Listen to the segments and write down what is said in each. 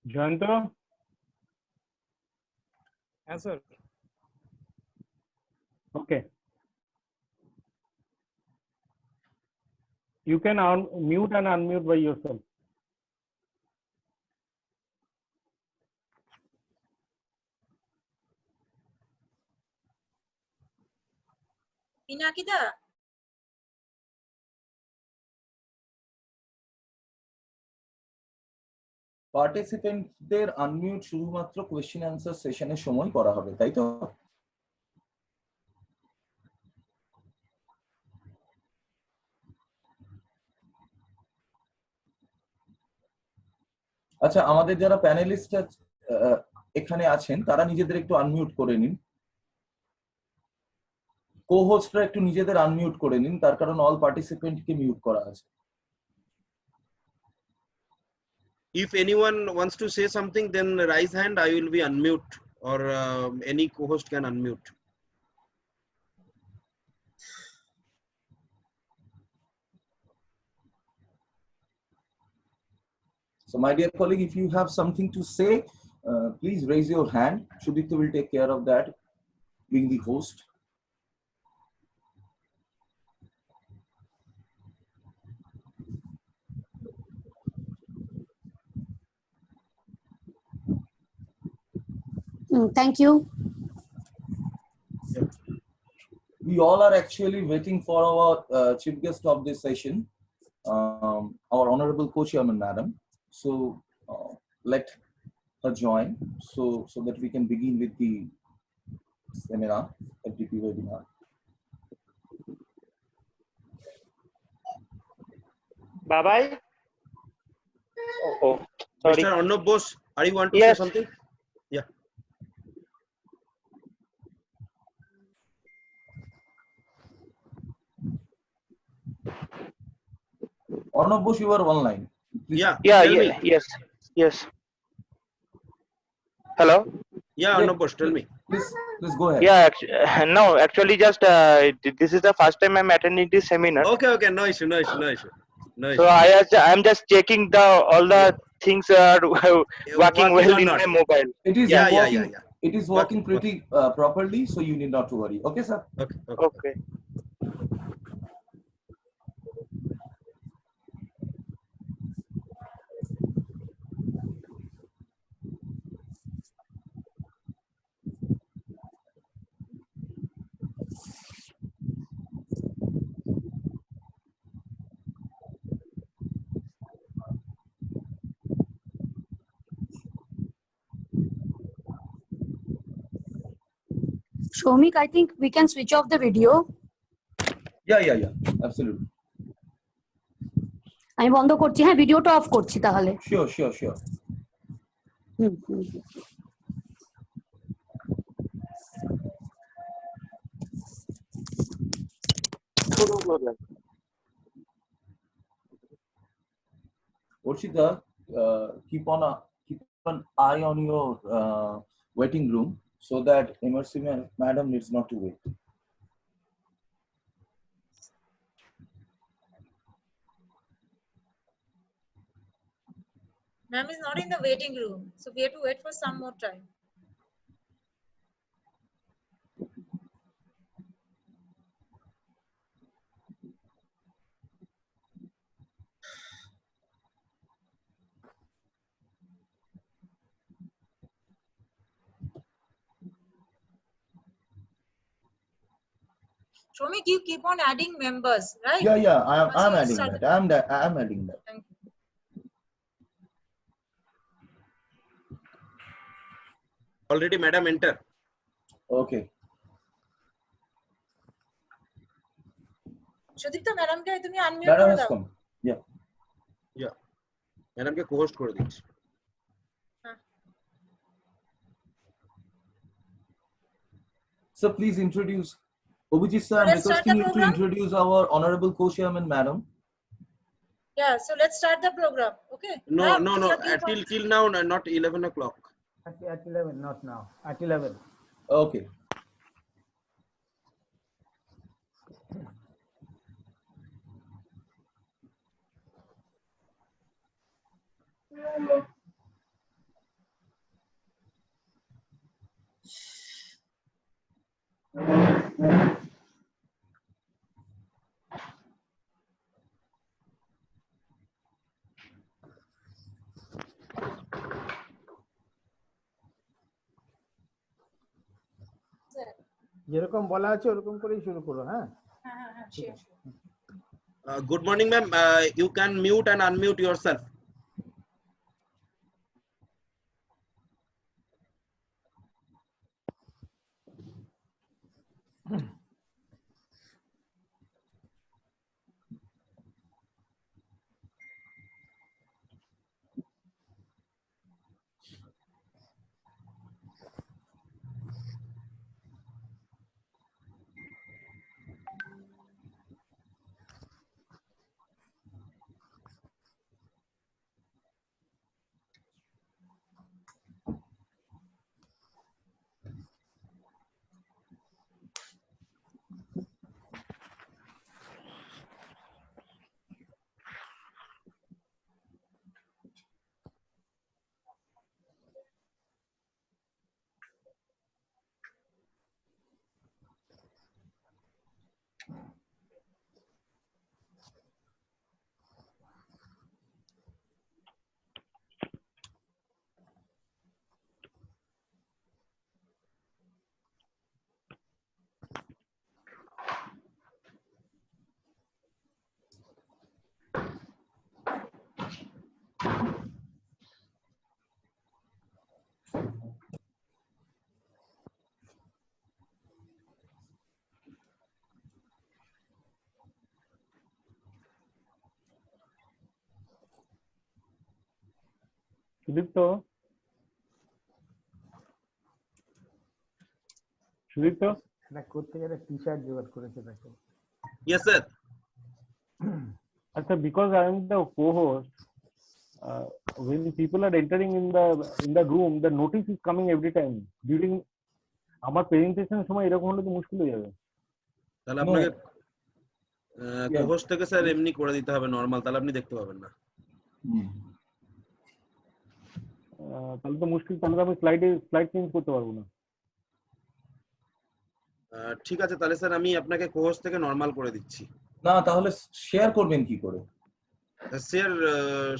Jayanto? Yes, sir. Okay. You can mute and unmute by yourself. পিনাকিদা পার্টিসিপেন্টদের unmute শুধুমাত্র question answer সেশনের সময় করা হবে, তাই তো? আচ্ছা, আমাদের যারা প্যানেলিস্ট এখানে আছেন তারা নিজেদের একটু আনমিউট করে নিন। কো-হোস্টরা একটু নিজেদের আনমিউট করে নিন, তার কারণ অল পার্টিসিপেন্টকে মিউট করা আছে। If anyone wants to say something, then raise hand. I will be unmute, or any co-host can unmute. So, my dear colleague, if you have something to say, please raise your hand. Sudipta will take care of that, being the host. Thank you. Yeah. We all are actually waiting for our chief guest of this session, our honorable co-chairman, madam. So let her join, so that we can begin with the seminar, FDP webinar. Bye bye. Oh, sorry. Mr. Arnab Bose, are you want to Yes. say something? Yeah. Arnab Bose, you are online. Please. Yeah. Yeah, Tell me. yes. Hello. Yeah, Arnab Bose, tell me. Please go ahead. Yeah, no, actually, just this is the first time I'm attending this seminar. Okay, no issue. So I'm just checking all the things are working Working well or in not? my mobile. It is Yeah. working. It is working Working. pretty properly, so you need not to worry. Okay, sir. Okay. Okay. Shomik, I think we can switch off the video. Yeah. Absolutely. আমি বন্ধ করছি, হ্যাঁ ভিডিওটা of করছি তাহলে। Sure. Orshita, keep an eye on your waiting room, so that MRC madam needs not to wait. ma'am is not in the waiting room, so we have to wait for some more time. Shomik, you keep on adding members, right? Yeah. I'm Once you adding start that. I'm adding that. Thank you. Already, madam, enter. Okay. Sudipta ম্যাডামকে তুমি unmute Madam করে has দাও। come. Yeah. Madam ke co-host করে দিচ্ছি। So please introduce Obhijit sir. Let's start Requesting the you to program. introduce our honorable co-chairman, madam. Yeah, so let's start the program. Okay. No. Ma'am, Till now, not 11 o'clock. At 11, not now. At 11. Okay. যেরকম বলা আছে ওরকম করেই শুরু করো, হ্যাঁ? Sure. Good morning, ma'am. You can mute and unmute yourself. Sudipta, Sudipta, না করতে গেলে টি-শার্ট জোগাড় করেছে দেখো। Yes, sir. আচ্ছা, because I am the co-host, when people are entering in the room, the notice is coming every time during আমার presentation সময় এরকম হলে তো মুশকিল হয়ে যাবে। তাহলে আপনাকে co-host থেকে স্যার এমনি করে দিতে হবে নরমাল, তাহলে আপনি দেখতে পাবেন না। তাহলে তো মুশকিল, তাহলে তো আমি স্লাইড চেঞ্জ করতে পারবো না। ঠিক আছে, তাহলে স্যার আমি আপনাকে co-host থেকে নরমাল করে দিচ্ছি। না, তাহলে শেয়ার করবেন কি করে?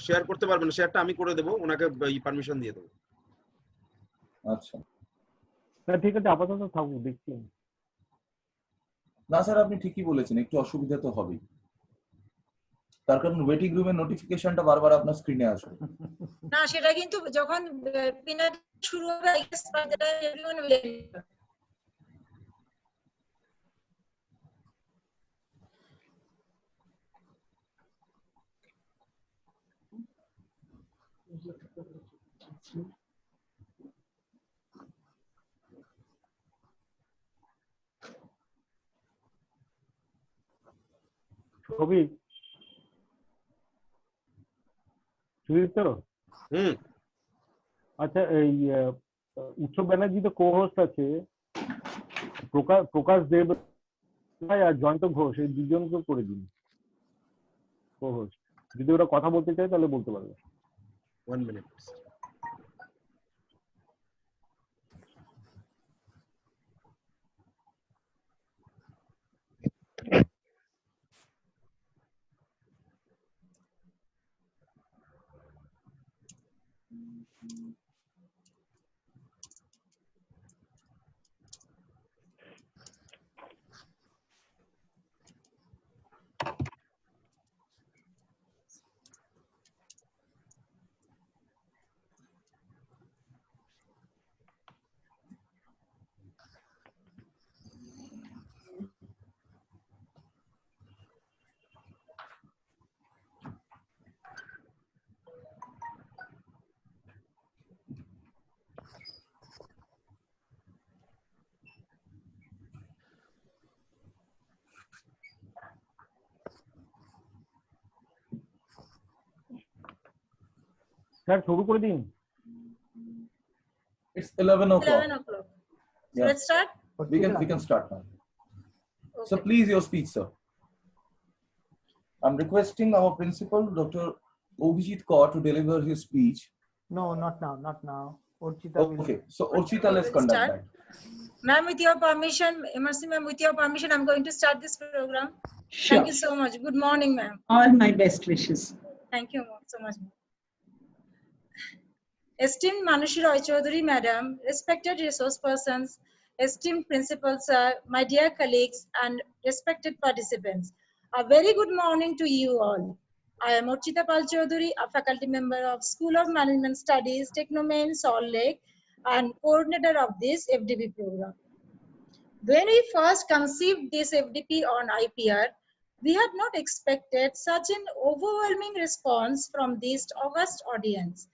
শেয়ার করতে পারবেন, শেয়ারটা আমি করে দেবো, ওনাকে পারমিশন দিয়ে দেবো। আচ্ছা, ঠিক আছে, আপাতত থাকুক, দেখছি। না স্যার, আপনি ঠিকই বলেছেন, একটু অসুবিধা তো হবেই, তার কারণ ওয়েটিং রুমের নোটিফিকেশনটা বারবার আপনার স্ক্রিনে আসবে। না, সেটা কিন্তু যখন পিনাট শুরু হবে, I guess by the time everyone will enter. ছবি সুদীপ্ত, আচ্ছা, এই উৎসব ব্যানার্জি তো কো-হোস্ট আছে, প্রকাশ দেব আর জয়ন্ত ঘোষ, এই দুজনকে করে দিন কো-হোস্ট। যদি ওরা কথা বলতে চায় তাহলে বলতে পারবে। 1 minute. স্যার শুরু করে দিন। It's 11 o'clock. 11 o'clock. So Yeah. let's start. We can start now. Okay. So please, your speech, sir. I'm requesting our principal, Dr. Obhijit Kaur, to deliver his speech. No, not now, not now. Orchita will. Okay, so Orchita, let's We'll conduct start. that. Ma'am, with your permission, MRC ma'am, with your permission, I'm going to start this program. Sure. Thank you so much. Good morning, ma'am. All my best wishes. Thank you so much. Esteemed Manushi Roy Chaudhary, madam, respected resource persons, esteemed principal sir, my dear colleagues and respected participants. A very good morning to you all. I am Urchita Pal Chaudhuri, a faculty member of School of Management Studies, Technomain, Salt Lake, and coordinator of this FDP program. When we first conceived this FDP on IPR, we had not expected such an overwhelming response from this august audience,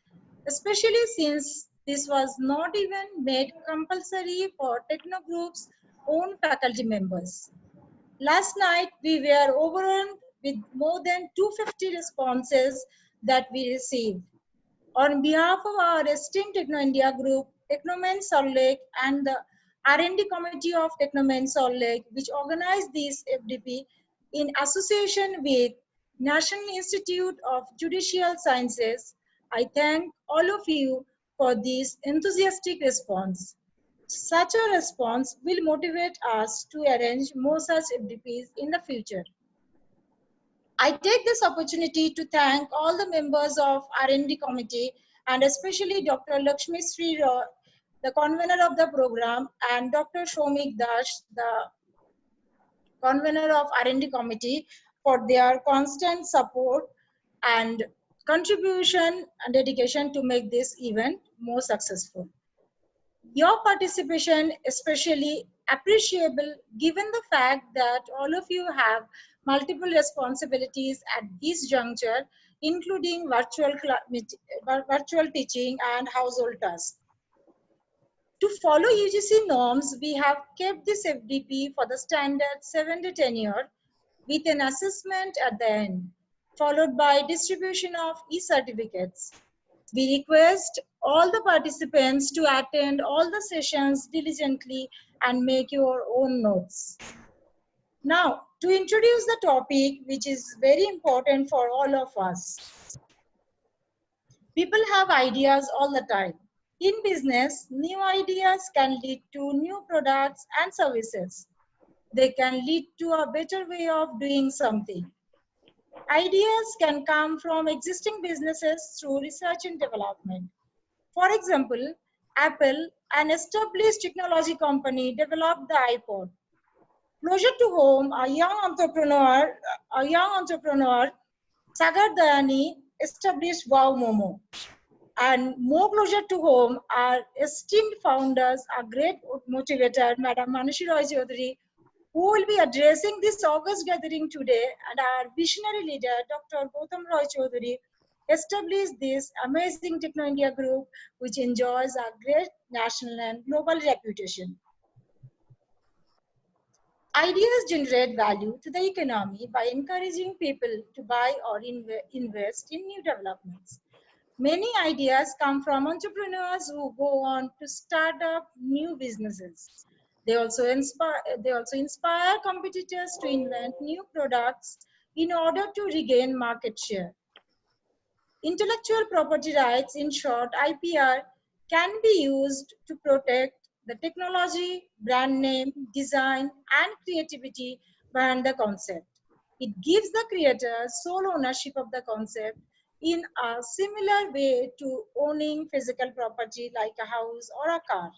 especially since this was not even made compulsory for Techno Group's own faculty members. Last night, we were overwhelmed with more than 250 responses that we received. On behalf of our esteemed Techno India Group, Technomen Salt Lake, and the R&D Committee of Technomen Salt Lake, which organized this FDP in association with National Institute of Judicial Sciences, I thank all of you for this enthusiastic response. Such a response will motivate us to arrange more such FDPs in the future. I take this opportunity to thank all the members of R&D committee and especially Dr. Lakshmi Sri, the convener of the program, and Dr. Shomik Dash, the convener of R&D committee, for their constant support and contribution and dedication to make this event more successful. Your participation especially appreciable given the fact that all of you have multiple responsibilities at this juncture, including virtual teaching and household tasks. To follow UGC norms, we have kept this FDP for the standard 7-day tenure with an assessment at the end, followed by distribution of e-certificates. We request all the participants to attend all the sessions diligently and make your own notes. Now, to introduce the topic, which is very important for all of us. People have ideas all the time. In business, new ideas can lead to new products and services. They can lead to a better way of doing something. Ideas can come from existing businesses through research and development. For example, Apple, an established technology company, developed the iPod. Closer to home, a young entrepreneur, Sagar Dayani, established Wow Momo. And more closer to home, our esteemed founders, our great motivator, Madam Manushi Roy Chaudhary, who will be addressing this August gathering today, and our visionary leader, Dr. Gautam Roy Chaudhary, established this amazing Techno India group, which enjoys a great national and global reputation. Ideas generate value to the economy by encouraging people to buy or invest in new developments. Many ideas come from entrepreneurs who go on to start up new businesses. They also inspire competitors to invent new products in order to regain market share. Intellectual property rights, in short, IPR, can be used to protect the technology, brand name, design, and creativity behind the concept. It gives the creator sole ownership of the concept in a similar way to owning physical property like a house or a car.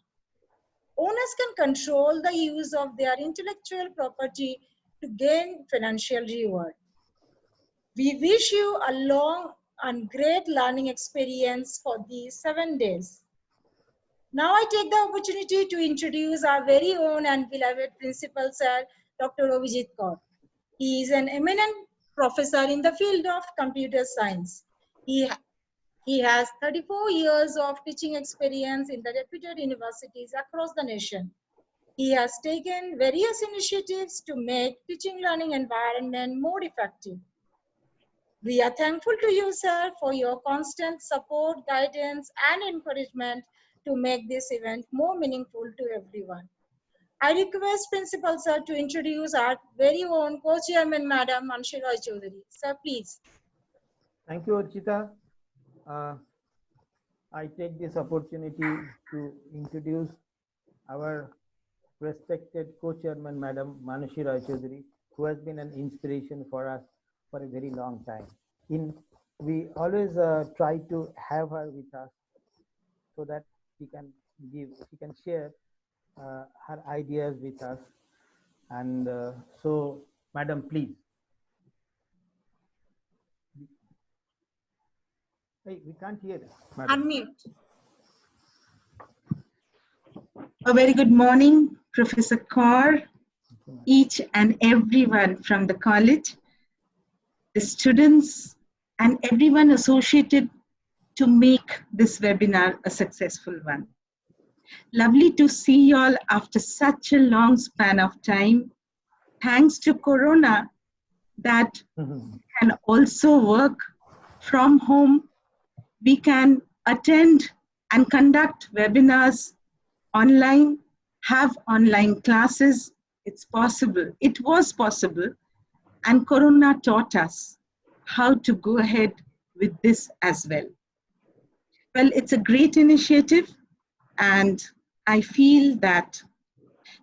Owners can control the use of their intellectual property to gain financial reward. We wish you a long and great learning experience for these 7 days. Now I take the opportunity to introduce our very own and beloved principal, Sir Dr. Abhijit Kaur. He is an eminent professor in the field of computer science. He has 34 years of teaching experience in the reputed universities across the nation. He has taken various initiatives to make teaching learning environment more effective. We are thankful to you, sir, for your constant support, guidance, and encouragement to make this event more meaningful to everyone. I request Principal Sir to introduce our very own co-chairman, Madam Manushi Roy Chaudhary. Sir, please. Thank you, Urchita. I take this opportunity to introduce our respected co-chairman, Madam Manushi Roy Chaudhary, who has been an inspiration for us for a very long time. We always try to have her with us so that she can share her ideas with us. And so, Madam, please. Hey, we can't hear. Madam. Unmute. A very good morning, Professor Kaur, each and everyone from the college, the students, and everyone associated to make this webinar a successful one. Lovely to see you all after such a long span of time. Thanks to Corona, that can also work from home. We can attend and conduct webinars online, have online classes. It's possible. It was possible. And Corona taught us how to go ahead with this as well. Well, it's a great initiative, and I feel that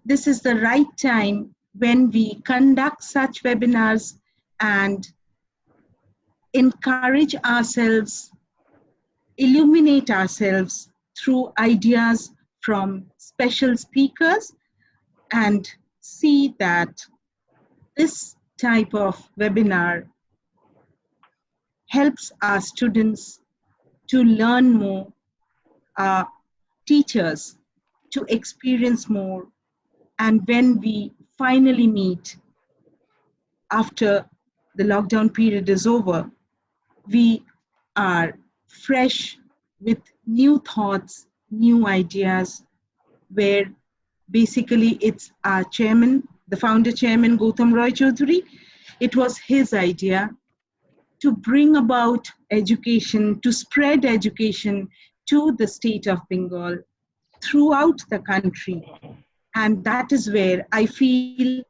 this is the right time when we conduct such webinars and encourage ourselves, illuminate ourselves through ideas from special speakers, and see that this type of webinar helps our students to learn more, our teachers to experience more, and when we finally meet after the lockdown period is over, we are fresh with new thoughts, new ideas, where basically it's our chairman, the founder chairman, Gautam Roy Choudhury. It was his idea to bring about education, to spread education to the state of Bengal throughout the country. And that is where I feel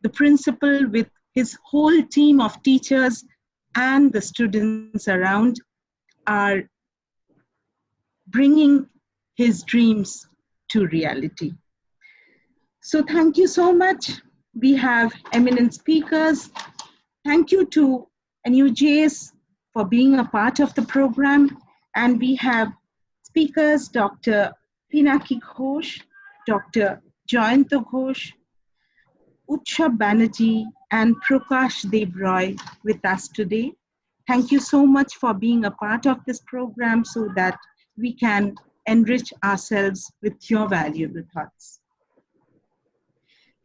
the principal with his whole team of teachers and the students around are bringing his dreams to reality. So thank you so much. We have eminent speakers. Thank you to NUJS for being a part of the program. And we have speakers, Dr. Pinaki Ghosh, Dr. Jayanta Ghosh, Utshab Banerjee, and Prakash Dev Roy with us today. Thank you so much for being a part of this program so that we can enrich ourselves with your valuable thoughts.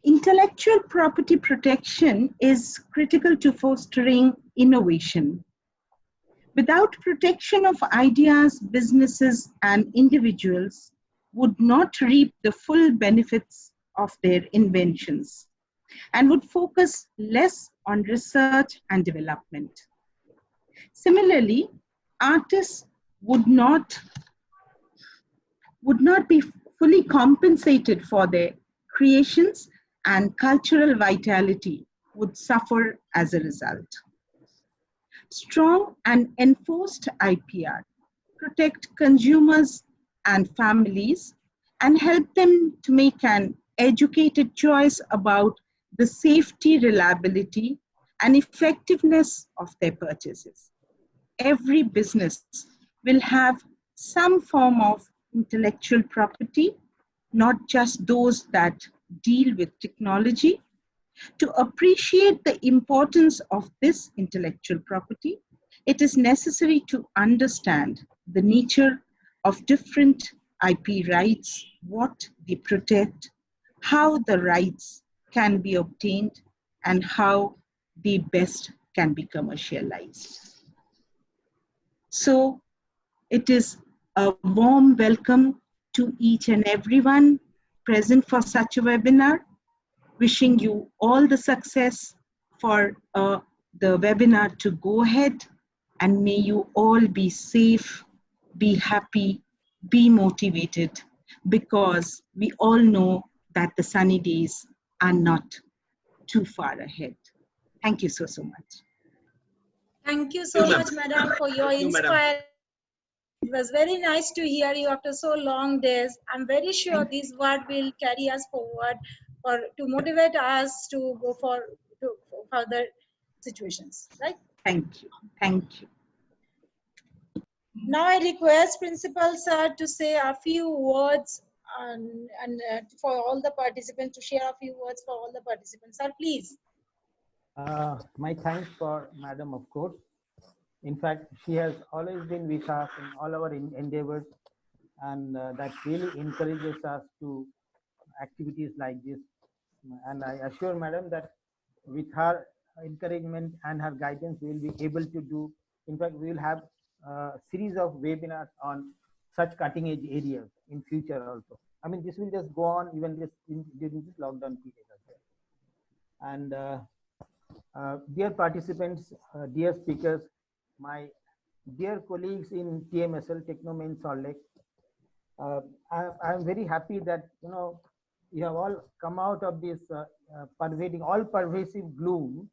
Intellectual property protection is critical to fostering innovation. Without protection of ideas, businesses, and individuals would not reap the full benefits of their inventions and would focus less on research and development. Similarly, artists would not be fully compensated for their creations, and cultural vitality would suffer as a result. Strong and enforced IPR protect consumers and families and help them to make an educated choice about the safety, reliability, and effectiveness of their purchases. Every business will have some form of intellectual property, not just those that deal with technology. To appreciate the importance of this intellectual property, it is necessary to understand the nature of different IP rights, what they protect, how the rights can be obtained, and how they best can be commercialized. So it is a warm welcome to each and everyone present for such a webinar. Wishing you all the success for the webinar to go ahead, and may you all be safe, be happy, be motivated, because we all know that the sunny days are not too far ahead. Thank you so much. Thank you so much, madam, for your inspiration. It was very nice to hear you after so long days. I'm very sure this word will carry us forward to motivate us to go for further situations, right? Thank you. Thank you. Now I request Principal Sir to say a few words for all the participants to share a few words for all the participants. Sir, please. My thanks for Madam, of course. In fact, she has always been with us in all our endeavors, and that really encourages us to activities like this. And I assure Madam that with her encouragement and her guidance, we will be able to do. In fact, we will have a series of webinars on such cutting edge areas in future also. I mean, this will just go on even during this lockdown period as well. And dear participants, dear speakers, my dear colleagues in TMSL, Techno Main Salt Lake, I am very happy that you have all come out of this all pervasive gloom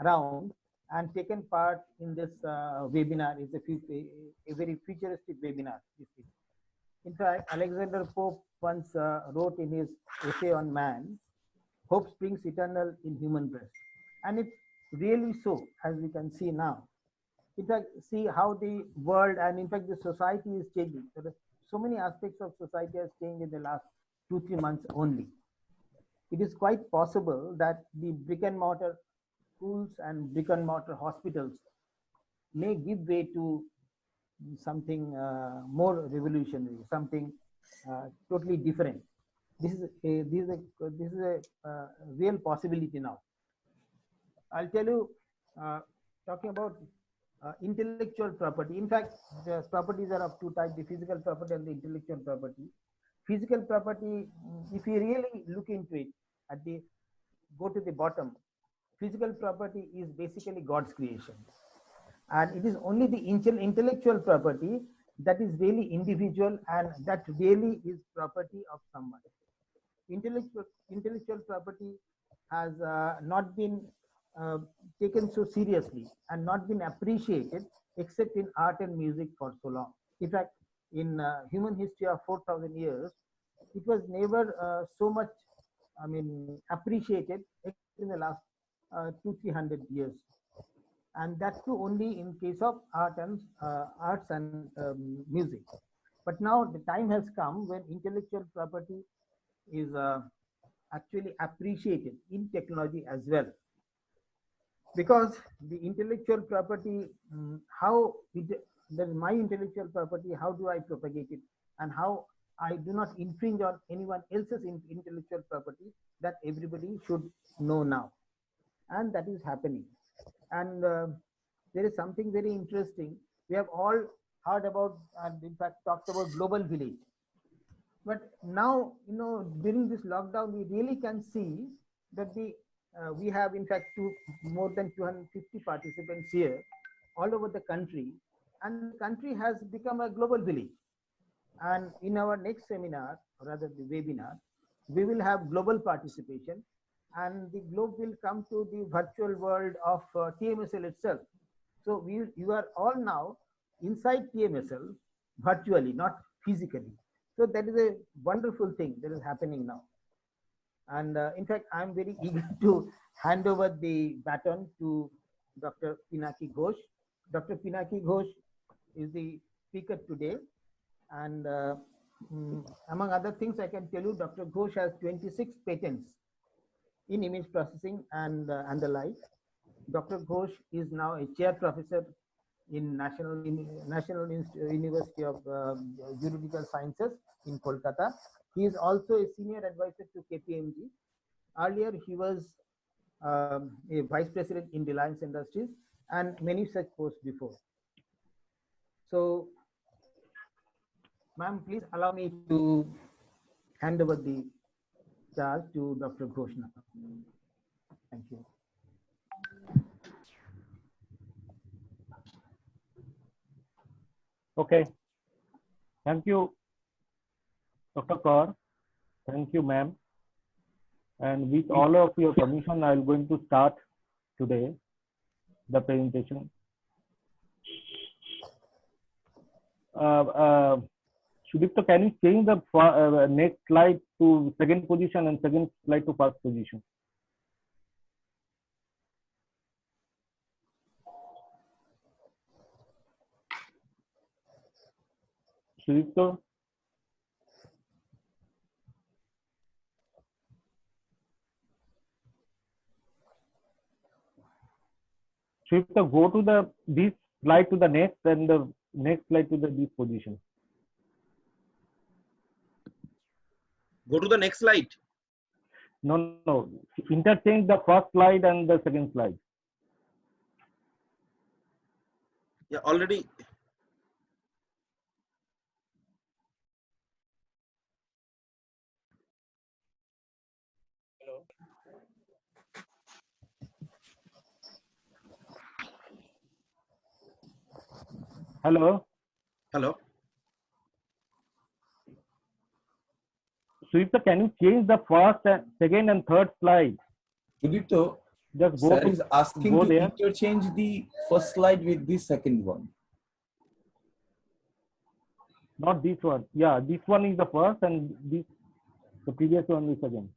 around and taken part in this webinar. It's a very futuristic webinar. In fact, Alexander Pope once wrote in his essay on man, "Hope springs eternal in human breast," and it's really so, as we can see now. In fact, see how the world and in fact the society is changing. So many aspects of society has changed in the last 2-3 months only. It is quite possible that the brick and mortar schools and brick and mortar hospitals may give way to something more revolutionary, something totally different. This is a real possibility now. I'll tell you, talking about intellectual property. In fact, the properties are of two types: the physical property and the intellectual property. Physical property, if you really look into it, go to the bottom, physical property is basically God's creation, and it is only the intellectual property that is really individual and that really is property of someone. Intellectual property has not been taken so seriously and not been appreciated except in art and music for so long. In fact, in human history of 4,000 years, it was never so much, appreciated in the last 200-300 years, and that too only in case of arts and music. But now the time has come when intellectual property is actually appreciated in technology as well, because the intellectual property, that is my intellectual property, how do I propagate it, and how I do not infringe on anyone else's intellectual property, that everybody should know now, and that is happening. And there is something very interesting. We have all heard about and in fact talked about global village, but now during this lockdown we really can see that we have in fact more than 250 participants here all over the country, and the country has become a global village. And in our next seminar, or rather the webinar, we will have global participation, and the globe will come to the virtual world of TMSL itself. So you are all now inside TMSL virtually, not physically. So that is a wonderful thing that is happening now. And in fact, I'm very eager to hand over the baton to Dr. Pinaki Ghosh. Dr. Pinaki Ghosh is the speaker today. And among other things, I can tell you, Dr. Ghosh has 26 patents in image processing and the like. Dr. Ghosh is now a chair professor in National University of Juridical Sciences in Kolkata. He is also a senior advisor to KPMG. Earlier, he was a vice president in Reliance Industries and many such posts before. So, ma'am, please allow me to hand over the charge to Dr. Ghosh now. Thank you. Okay. Thank you, Dr. Kaur. Thank you, ma'am. And with all of your permission, I'm going to start today the presentation. Sudipta, can you change the next slide to second position and second slide to first position? Sudipta? Shweta, go to this slide to the next and the next slide to this position. Go to the next slide. No, no. Interchange the first slide and the second slide. Yeah, already. Hello. Hello. Shweta, can you change the first, and second, and third slide? Sudipto, Just go sir to is asking go to there. interchange the first slide with the second one. Not this one. Yeah, this one is the first, and the previous one is second.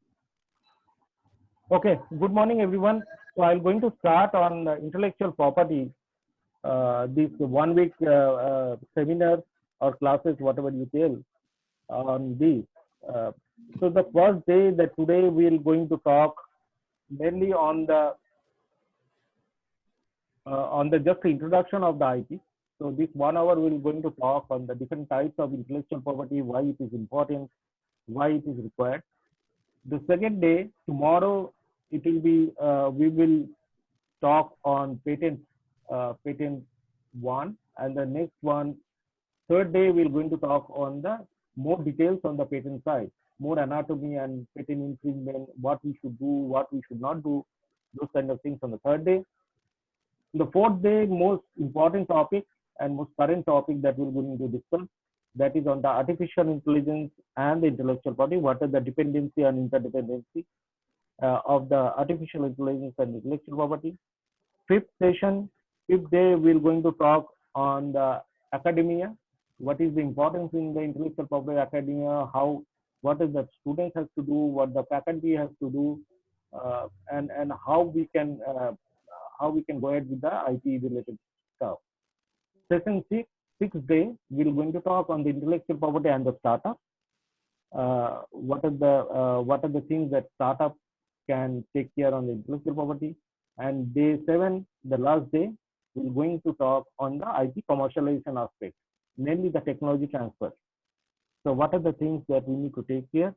Okay. Good morning, everyone. So I'm going to start on intellectual property. This 1 week seminar or classes, whatever you tell on this. So the first day that today we're going to talk mainly on the just introduction of the IP. So this 1 hour we're going to talk on the different types of intellectual property, why it is important, why it is required. The second day, tomorrow, it will be we will talk on patent 1, and the next one, third day, we're going to talk on the more details on the patent side, more anatomy and patent infringement, what we should do, what we should not do, those kind of things on the third day. The fourth day, most important topic and most current topic that we're going to discuss, that is on the artificial intelligence and the intellectual property. What is the dependency and interdependency of the artificial intelligence and intellectual property? Fifth session, fifth day, we're going to talk on the academia. What is the importance in the intellectual property academia? What is the student has to do? What the faculty has to do? And how we can go ahead with the IP related stuff. Session 6, sixth day, we're going to talk on the intellectual property and the startup. What are the things that startup can take care on the intellectual property? And day 7, the last day, we're going to talk on the IP commercialization aspect, mainly the technology transfer. So what are the things that we need to take care?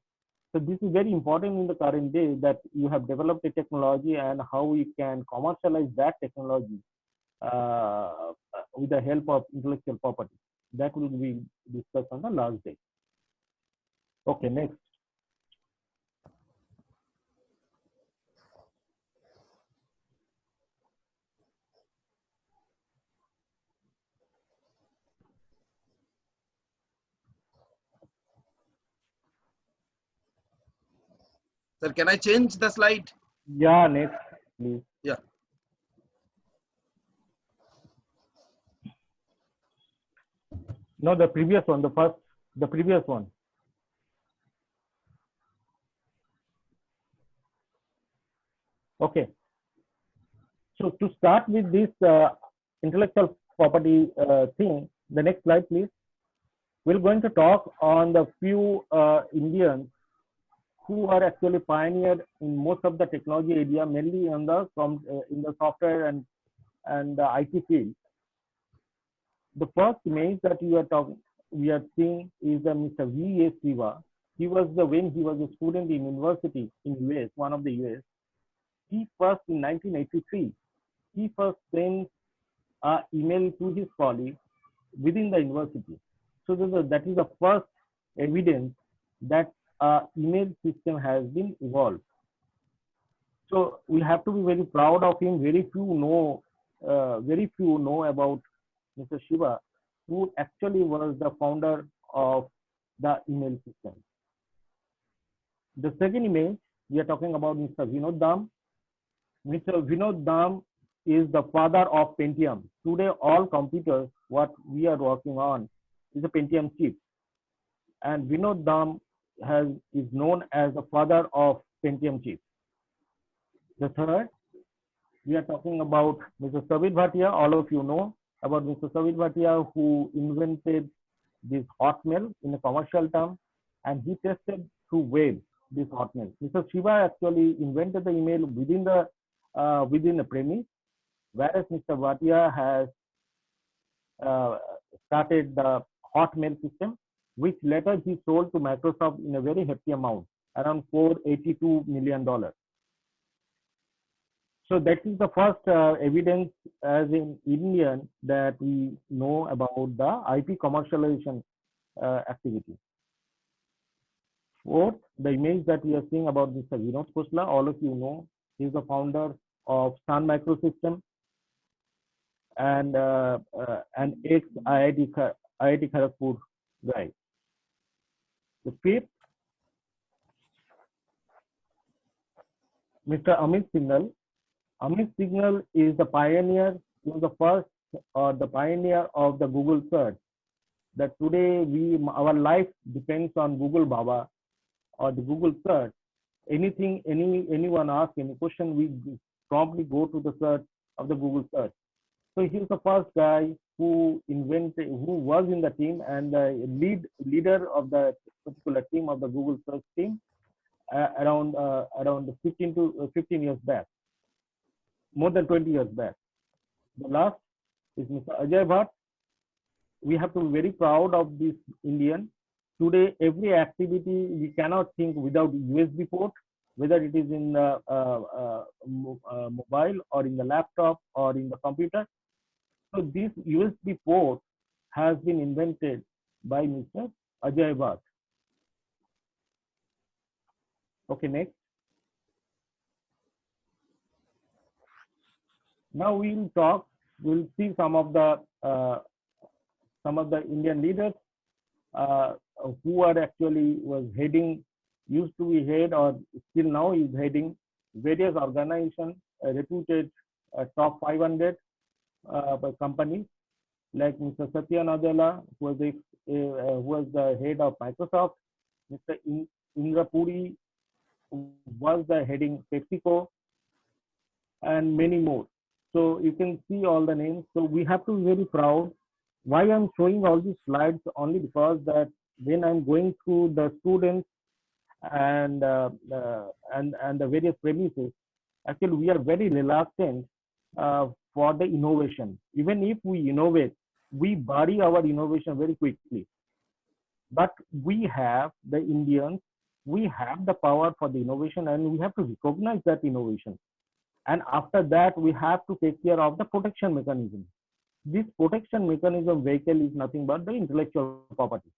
So this is very important in the current day, that you have developed a technology and how we can commercialize that technology with the help of intellectual property. That will be discussed on the last day. Okay, next. Sir, can I change the slide? Yeah, next, please. Yeah. No, the previous one, the previous one. Okay. So to start with this intellectual property thing, the next slide, please. We're going to talk on the few Indians who are actually pioneered in most of the technology area, mainly in the software and the IT field. The first image that we are seeing is Mr. V.A. Shiva. He was when he was a student in university in US, one of the US. He first in 1983, he first sent an email to his colleague within the university. So that is the first evidence that email system has been evolved. So we have to be very proud of him. Very few know about Mr. Shiva, who actually was the founder of the email system. The second image, we are talking about Mr. Vinod Dam. Mr. Vinod Dam is the father of Pentium. Today, all computers, what we are working on, is a Pentium chip. And Vinod Dam is known as the father of Pentium chip. The third, we are talking about Mr. Savit Bhatia. All of you know about Mr. Savit Bhatia, who invented this Hotmail in a commercial term, and he tested through web this Hotmail. Mr. Shiva actually invented the email within the premise, whereas Mr. Bhatia has started the Hotmail system, which later he sold to Microsoft in a very hefty amount, around $482 million. So that is the first evidence as in Indian that we know about the IP commercialization activity. Fourth, the image that we are seeing about Mr. Vinod Khosla, all of you know, he is the founder of Sun Microsystem and an ex-IIT Kharagpur guy. The fifth, Mr. Amit Singhal. Amit Singhal is the pioneer, he was the first or the pioneer of the Google search. That today our life depends on Google Baba or the Google search. Anything, anyone asks any question, we promptly go to the search of the Google search. So he's the first guy who was in the team and the leader of the particular team of the Google search team around 15 years back, more than 20 years back. The last is Mr. Ajay Bhatt. We have to be very proud of this Indian. Today, every activity we cannot think without USB port, whether it is in the mobile or in the laptop or in the computer. So this USB port has been invented by Mr. Ajay Bhatt. Okay, next. Now we'll see some of the Indian leaders who are actually used to be head or still now is heading various organizations, reputed top 500 companies, like Mr. Satya Nadella, who was the head of Microsoft, Mr. Indra Puri was the heading PepsiCo, and many more. So you can see all the names. So we have to be very proud. Why I'm showing all these slides? Only because that when I'm going through the students and the various premises, actually we are very reluctant for the innovation. Even if we innovate, we bury our innovation very quickly. But we have, the Indians, we have the power for the innovation and we have to recognize that innovation. And after that, we have to take care of the protection mechanism. This protection mechanism vehicle is nothing but the intellectual property.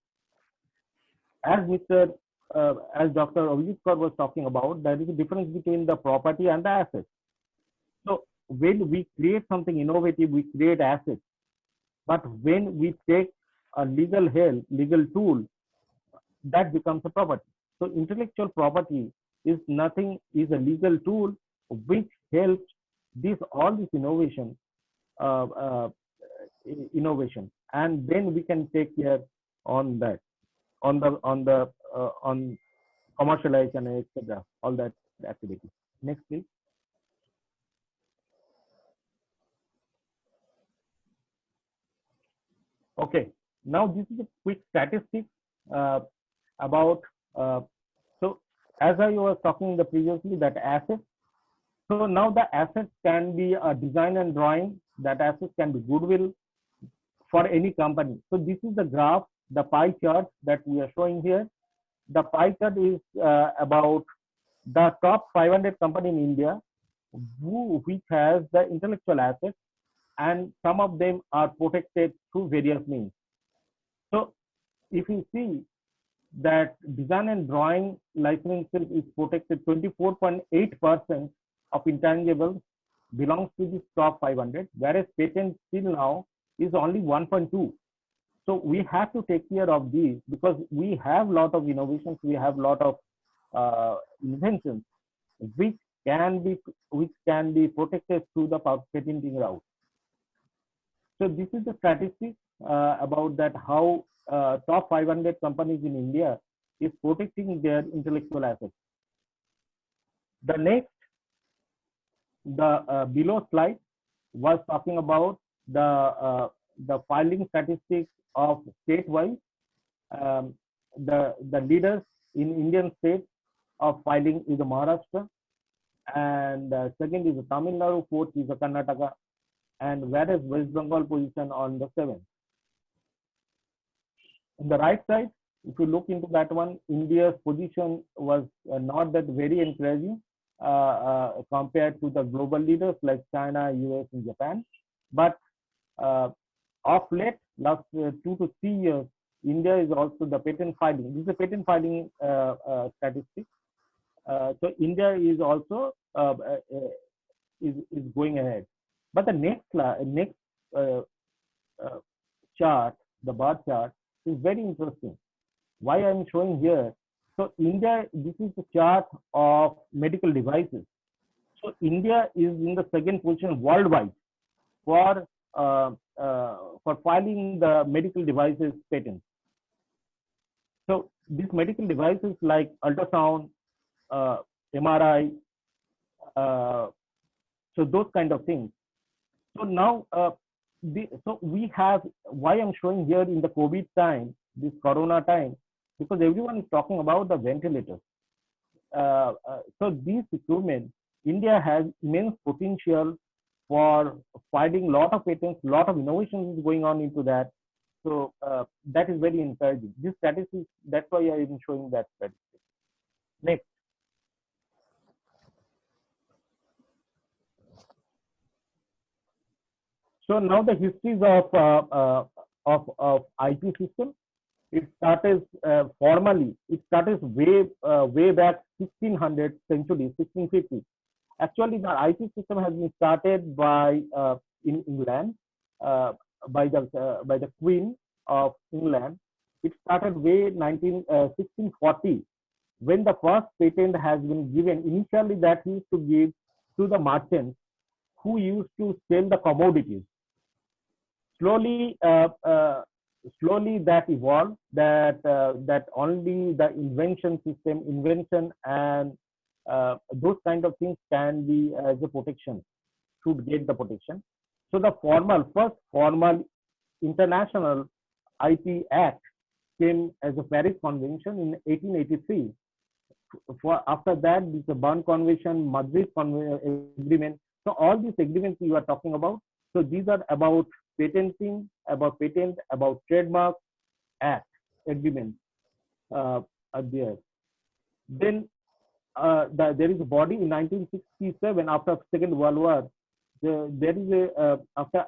As Dr. Abhijit Kaur was talking about, there is a difference between the property and the assets. So when we create something innovative, we create assets. But when we take a legal tool, that becomes a property. So intellectual property is a legal tool which helps all this innovation, and then we can take care on that, on commercialization, etc. All that activity. Next, please. Okay. Now this is a quick statistic about. So as I was talking previously, that assets. So now the assets can be a design and drawing. That assets can be goodwill for any company. So this is the graph, the pie chart that we are showing here. The pie chart is about the top 500 company in India which has the intellectual assets, and some of them are protected through various means. So if you see that design and drawing licenses is protected, 24.8% of intangibles belongs to this top 500, whereas patent still now is only 1.2. So we have to take care of these because we have a lot of innovations, we have a lot of inventions which can be protected through the patenting route. So this is the statistic about that how top 500 companies in India is protecting their intellectual assets. The next, the below slide was talking about the filing statistics of state-wise. The leaders in Indian states of filing is the Maharashtra, and second is the Tamil Nadu, fourth is the Karnataka, and whereas West Bengal position on the 7th. On the right side, if you look into that one, India's position was not that very encouraging compared to the global leaders like China, US, and Japan. But of late, last 2 to 3 years, India is also the patent filing. This is a patent filing statistic. So India is also is going ahead. But the next chart, the bar chart, is very interesting. Why I'm showing here? So India, this is the chart of medical devices. So India is in the second position worldwide for filing the medical devices patents. So these medical devices like ultrasound, MRI, so those kind of things. So now, so we have, why I'm showing here in the COVID time, this Corona time, because everyone is talking about the ventilators. So these equipment, India has immense potential for filing a lot of patents, a lot of innovations is going on into that. So that is very encouraging. This statistics, that's why I am showing that statistic. Next. So now the histories of IP system. It started formally. It started way back 1600 century, 1650. Actually, the IP system has been started by in England by the Queen of England. It started way 1640 when the first patent has been given. Initially, that used to give to the merchants who used to sell the commodities. Slowly, slowly that evolved. That only the invention and those kind of things can be as a protection, should get the protection. So the first formal international IP Act came as a Paris Convention in 1883. After that, this is the Berne Convention, Madrid Agreement. So all these agreements you are talking about, so these are about patenting, about patent, about trademark act agreements are there. Then there is a body in 1967 after Second World War. There is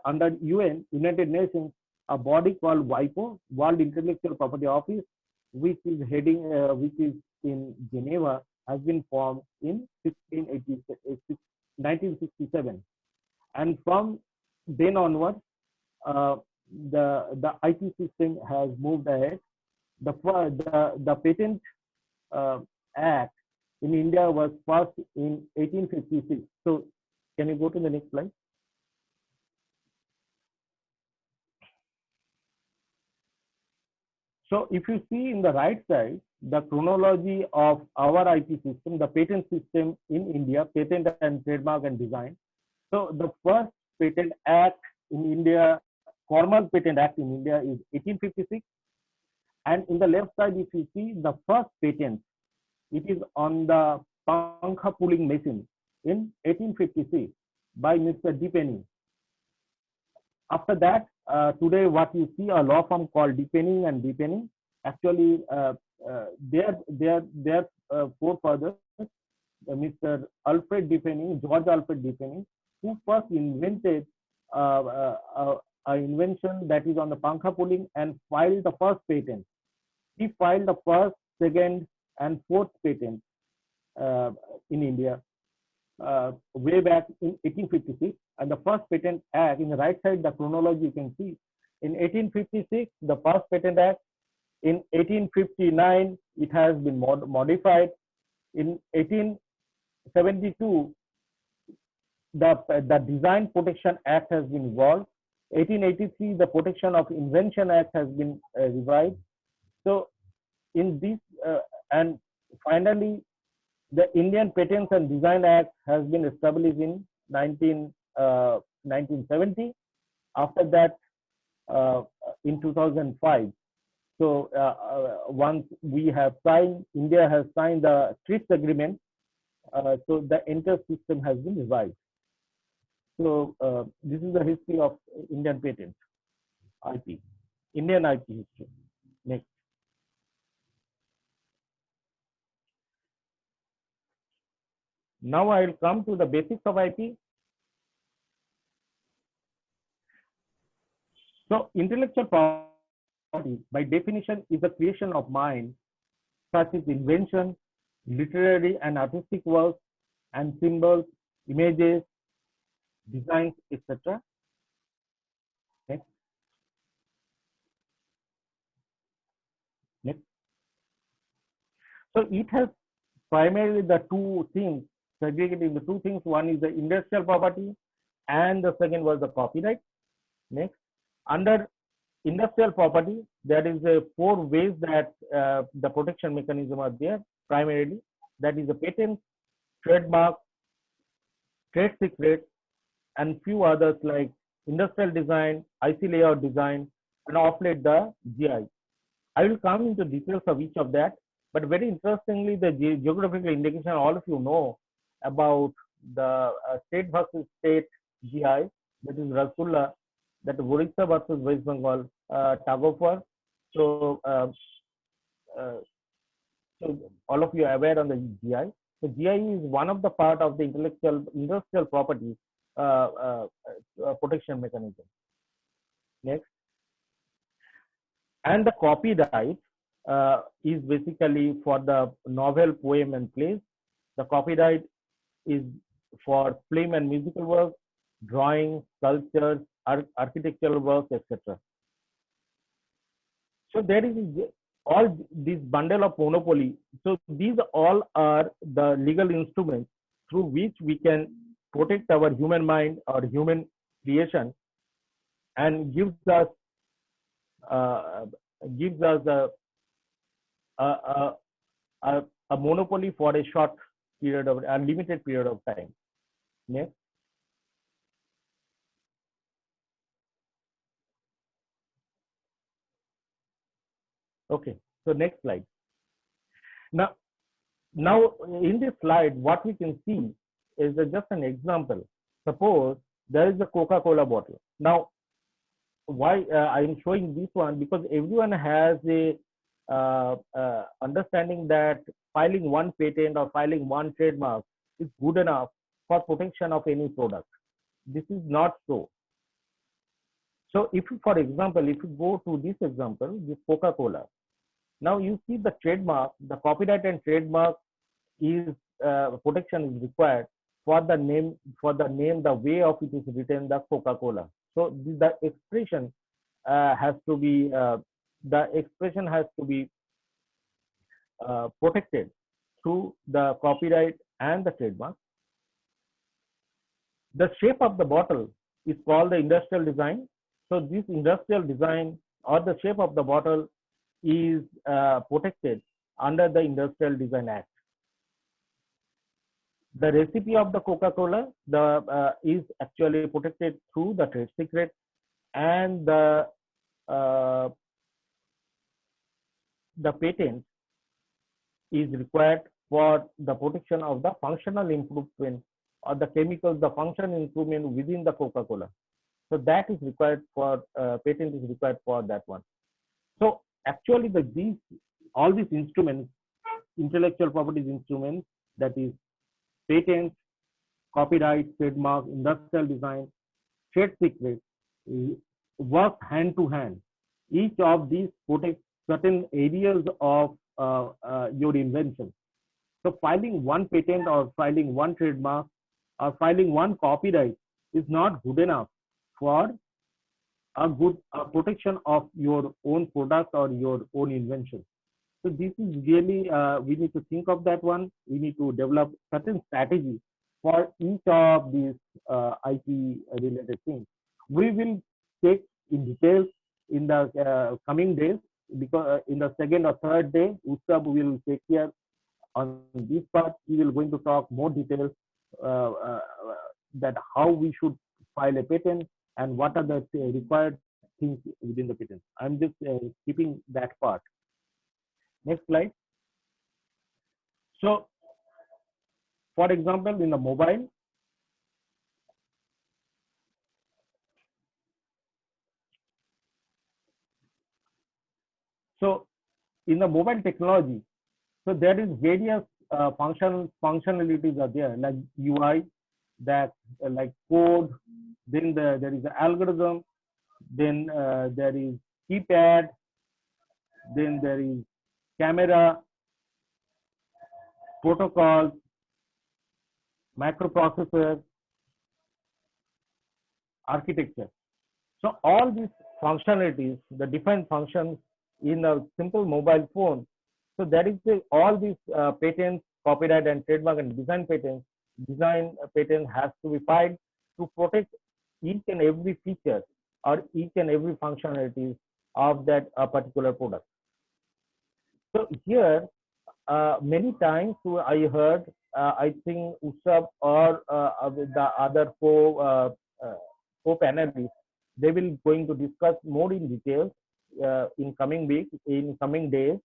under UN, United Nations, a body called WIPO, World Intellectual Property Office, which is which is in Geneva, has been formed in 1967, and from then onwards, the IT system has moved ahead. The Patent Act in India was passed in 1856. So, can you go to the next slide? So, if you see in the right side, the chronology of our IP system, the patent system in India, patent and trademark and design. So, the first Patent Act in India, formal Patent Act in India is 1856. And in the left side, if you see the first patent, it is on the Pankha pulling machine in 1856 by Mr. Depenning. After that, today what you see a law firm called Depenning and Depenning. Actually, their forefathers, Mr. Alfred Depenning, George Alfred Depenning, who first invented an invention that is on the Pankha pulling and filed the first patent. He filed the first, second, and fourth patent in India way back in 1856. And the first Patent Act, in the right side, the chronology you can see. In 1856, the first Patent Act. In 1859, it has been modified. In 1872, the Design Protection Act has been evolved. 1883, the Protection of Invention Act has been revised. So, in this, and finally, the Indian Patents and Design Act has been established in 1970. After that, in 2005. So once we have signed, India has signed the TRIPS agreement. So the entire system has been revised. So this is the history of Indian patent IP, Indian IP history. Next. Now I will come to the basics of IP. So intellectual property, by definition, is the creation of mind, such as invention, literary and artistic works, and symbols, images, designs, etc. Next. Next. So it has primarily the two things, segregating the two things. One is the industrial property, and the second was the copyright. Next. Under industrial property, there is four ways that the protection mechanism are there primarily. That is the patent, trademark, trade secret, and few others like industrial design, IC layout design, and of late the GI. I will come into details of each of that, but very interestingly, the geographical indication, all of you know about the state versus state GI, that is Rasgulla, that Orissa versus West Bengal, tug of war. So all of you are aware on the GI. So GI is one of the part of the industrial property protection mechanism. Next. And the copyright is basically for the novel, poem, and plays. The copyright is for film and musical works, drawing, sculptures, architectural works, etc. So there is all this bundle of monopoly. So these all are the legal instruments through which we can protect our human mind or human creation, and gives us a monopoly for a short period of a limited period of time. Next. Okay, so next slide. Now in this slide, what we can see is just an example. Suppose there is a Coca-Cola bottle. Now, why I am showing this one? Because everyone has a understanding that filing one patent or filing one trademark is good enough for protection of any product. This is not so. So if you, for example, if you go to this example, this Coca-Cola, now you see the trademark, the copyright and trademark is protection is required for the name, the way of it is written, the Coca-Cola. So the expression has to be protected through the copyright and the trademark. The shape of the bottle is called the industrial design. So this industrial design or the shape of the bottle is protected under the Industrial Design Act. The recipe of the Coca-Cola is actually protected through the trade secret, and the patent is required for the protection of the functional improvement or the chemicals, the functional improvement within the Coca-Cola. So that is required for patent is required for that one. So actually, all these instruments, intellectual properties instruments, that is patent, copyright, trademark, industrial design, trade secret, work hand to hand. Each of these protects certain areas of your invention. So filing one patent or filing one trademark or filing one copyright is not good enough for a good protection of your own product or your own invention. So this is really, we need to think of that one. We need to develop certain strategy for each of these IP related things. We will take in details in the coming days, because in the second or third day, Utsav will take care on this part. He will going to talk more details that how we should file a patent and what are the required things within the patent. I'm just keeping that part. Next slide. So, for example, in the mobile, in the mobile technology, so there is various functionalities are there, like UI, that like code, then there is the algorithm, then there is keypad, then there is camera, protocols, microprocessor, architecture. So all these functionalities, the different functions in a simple mobile phone. So that is all these patents, copyright and trademark and design patents. Design patent has to be filed to protect each and every feature or each and every functionality of that particular product. So here, many times I heard, I think Usab or the other co-panelists, they will going to discuss more in detail in coming weeks, in coming days.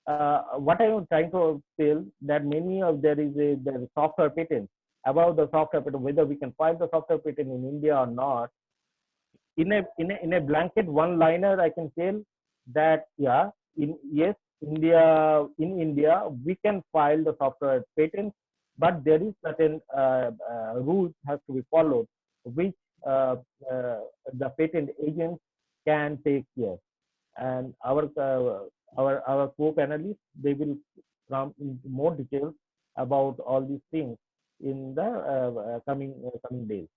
What I am trying to tell that many of there is the software patent, about the software patent, whether we can file the software patent in India or not. In a blanket one-liner, I can tell that yeah, in India we can file the software patent, but there is certain rules has to be followed, which the patent agents can take care. And our co-panelists, they will come into more details about all these things in the coming days.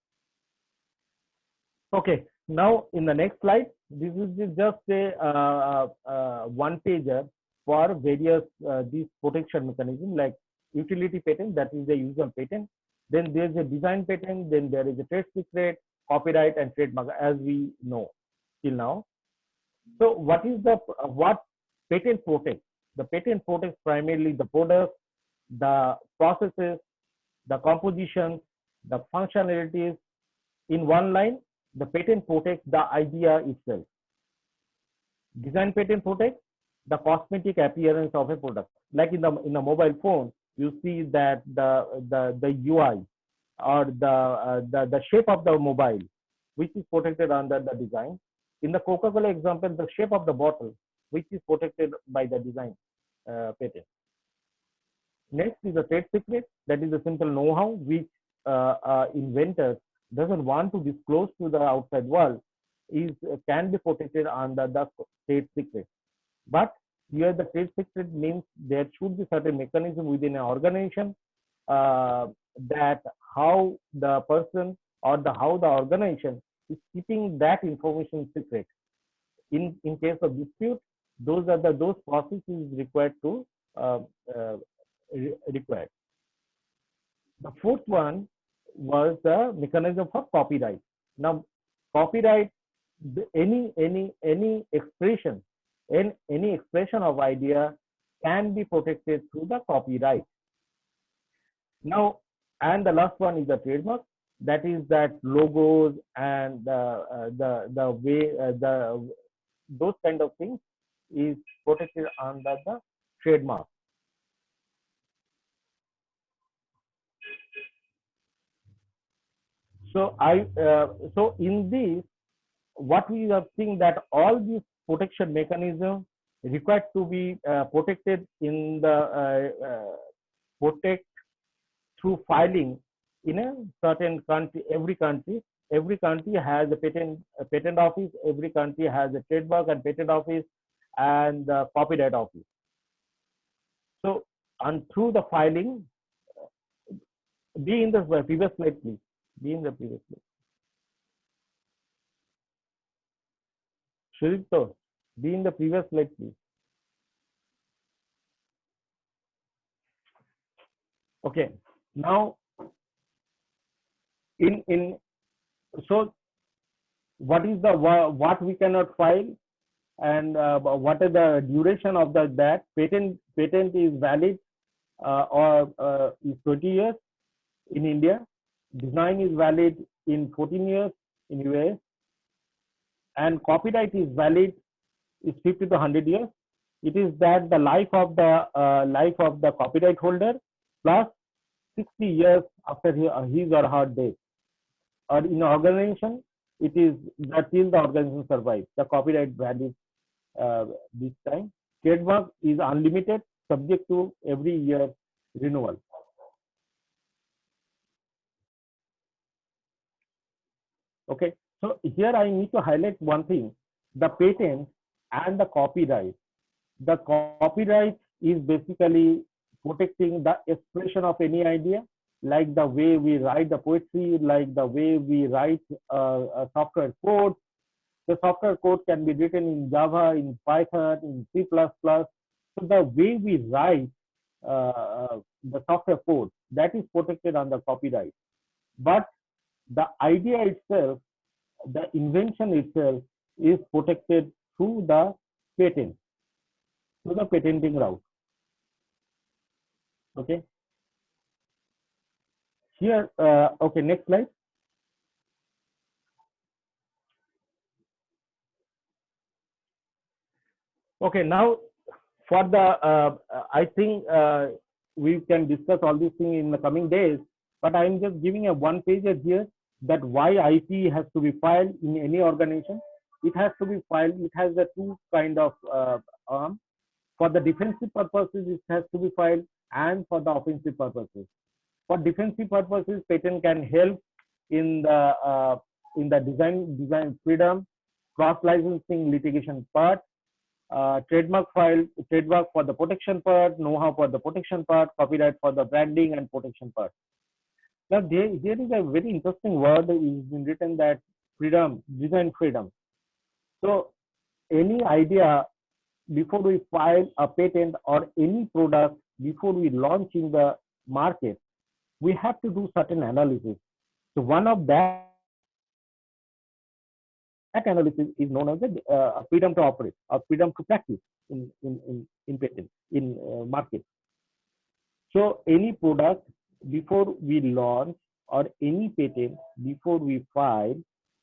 Okay, now in the next slide, this is just a one pager for various these protection mechanisms, like utility patent, that is the usual patent. Then there's a design patent, then there is a trade secret, copyright and trademark, as we know till now. So what patent protects? The patent protects primarily the products, the processes, the compositions, the functionalities. In one line, the patent protects the idea itself. Design patent protects the cosmetic appearance of a product. Like in the mobile phone, you see that the UI or the shape of the mobile, which is protected under the design. In the Coca-Cola example, the shape of the bottle, which is protected by the design patent. Next is the trade secret, that is a simple know-how which inventor doesn't want to disclose to the outside world, can be protected under the trade secret. But here the trade secret means there should be certain mechanism within an organization that how the person or how the organization is keeping that information secret. In case of dispute, those processes required to required. The fourth one was the mechanism for copyright. Now, copyright, any expression, any expression of idea can be protected through the copyright. Now, and the last one is the trademark. That is that logos and the way those kind of things is protected under the trademark. So so in this, what we are seeing that all these protection mechanisms required to be protected in the protect through filing in a certain country. Every country has a patent office. Every country has a trademark and patent office and the copyright office. So, and through the filing, be in the previous slide, please. Be in the previous slide. Shurito, be in the previous slide, please. Okay. Now, so what is the what we cannot file, and what is the duration of that patent is valid or is 20 years in India. Design is valid in 14 years in US, and copyright is valid is 50 to 100 years. It is that the life of the copyright holder plus 60 years after his or her death. Or in an organization, it is that till the organization survives. The copyright valid this time trademark is unlimited, subject to every year renewal. Okay, so here I need to highlight one thing: the patent and the copyright. The copyright is basically protecting the expression of any idea, like the way we write the poetry, like the way we write a software code. The software code can be written in Java, in Python, in C++. So the way we write the software code, that is protected under copyright. But the idea itself, the invention itself is protected through the patent, through the patenting route. Okay. Here, okay, next slide. Okay, now for the, I think we can discuss all these things in the coming days, but I'm just giving a one pager here that why IP has to be filed in any organization. It has to be filed, it has the two kind of arm. For the defensive purposes, it has to be filed, and for the offensive purposes. For defensive purposes, patent can help in the design freedom, cross-licensing litigation part, trademark for the protection part, know-how for the protection part, copyright for the branding and protection part. Now there is a very interesting word is been written, that freedom, design freedom. So any idea, before we file a patent, or any product before we launch in the market, we have to do certain analysis. So one of that analysis is known as the freedom to operate or freedom to practice in patent, in market. So any product before we launch, or any patent before we file,